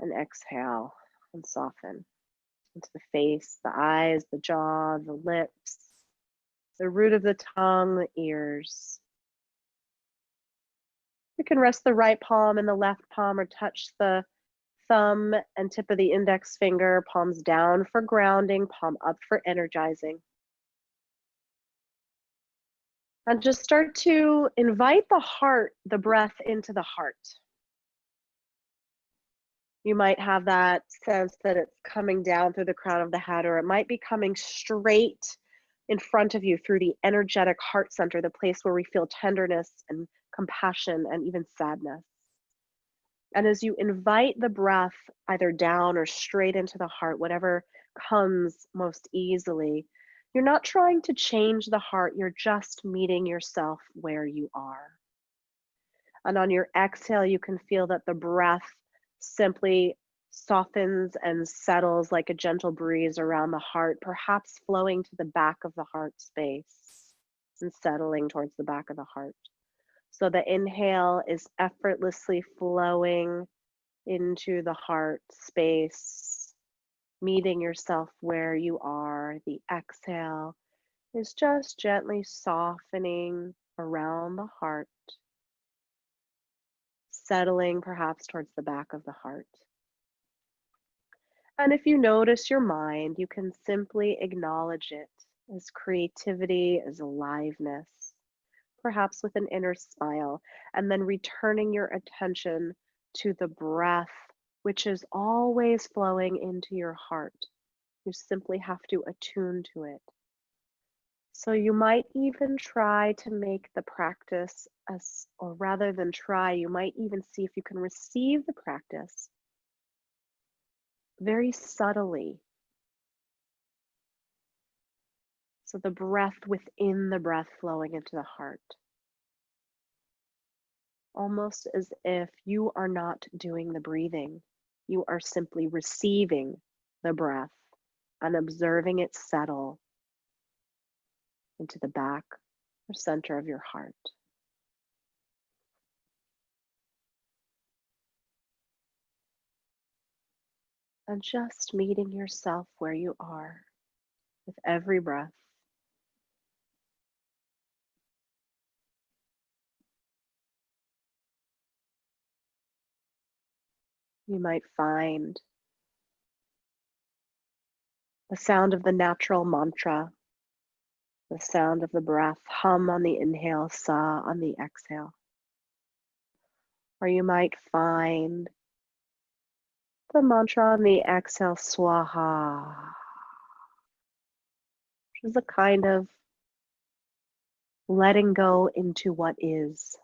And exhale and soften into the face, the eyes, the jaw, the lips, the root of the tongue, the ears. You can rest the right palm in the left palm or touch the thumb and tip of the index finger, palms down for grounding, palm up for energizing. And just start to invite the breath into the heart. You might have that sense that it's coming down through the crown of the head, or it might be coming straight in front of you through the energetic heart center, the place where we feel tenderness and compassion and even sadness. And as you invite the breath either down or straight into the heart, whatever comes most easily, you're not trying to change the heart, you're just meeting yourself where you are. And on your exhale, you can feel that the breath simply softens and settles like a gentle breeze around the heart, perhaps flowing to the back of the heart space and settling towards the back of the heart. So the inhale is effortlessly flowing into the heart space, meeting yourself where you are. The exhale is just gently softening around the heart, settling perhaps towards the back of the heart. And if you notice your mind, you can simply acknowledge it as creativity, as aliveness, perhaps with an inner smile, and then returning your attention to the breath, which is always flowing into your heart. You simply have to attune to it. So you might even try to make the practice or rather than try, you might even see if you can receive the practice very subtly. So the breath within the breath flowing into the heart. Almost as if you are not doing the breathing. You are simply receiving the breath and observing it settle into the back or center of your heart. And just meeting yourself where you are with every breath. You might find the sound of the natural mantra, the sound of the breath, hum on the inhale, sa on the exhale. Or you might find the mantra on the exhale, swaha, which is a kind of letting go into what is.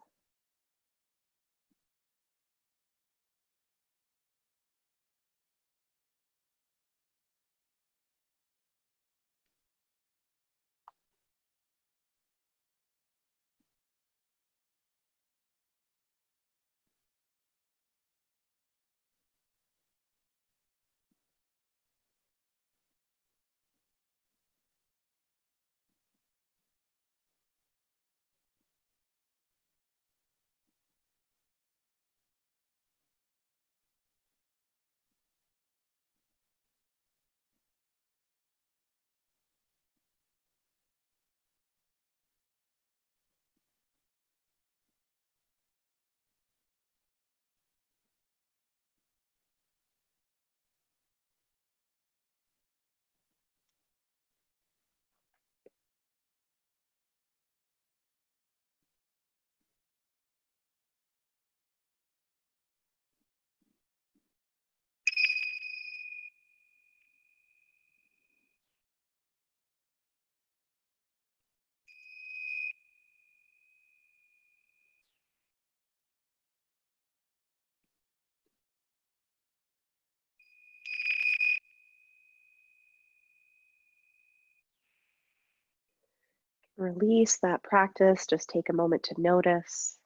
release that practice. Just take a moment to notice.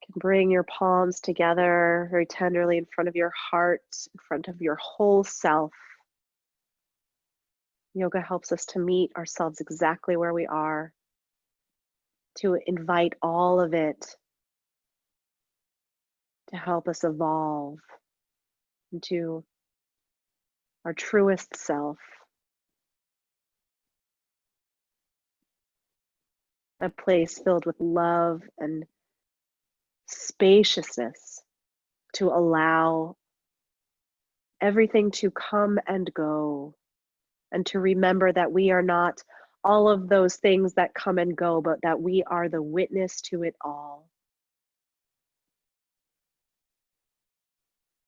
You can bring your palms together very tenderly in front of your heart, in front of your whole self. Yoga helps us to meet ourselves exactly where we are, to invite all of it to help us evolve into our truest self, a place filled with love and spaciousness to allow everything to come and go, and to remember that we are not all of those things that come and go, but that we are the witness to it all.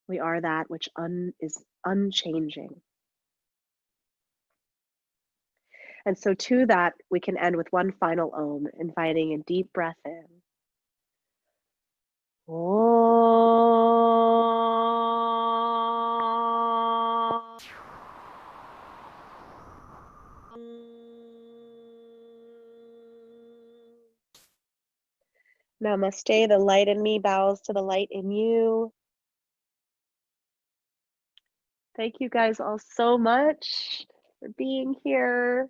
We are that which is unchanging. And so to that, we can end with one final Om, inviting a deep breath in. Om. Namaste. The light in me bows to the light in you. Thank you guys all so much for being here.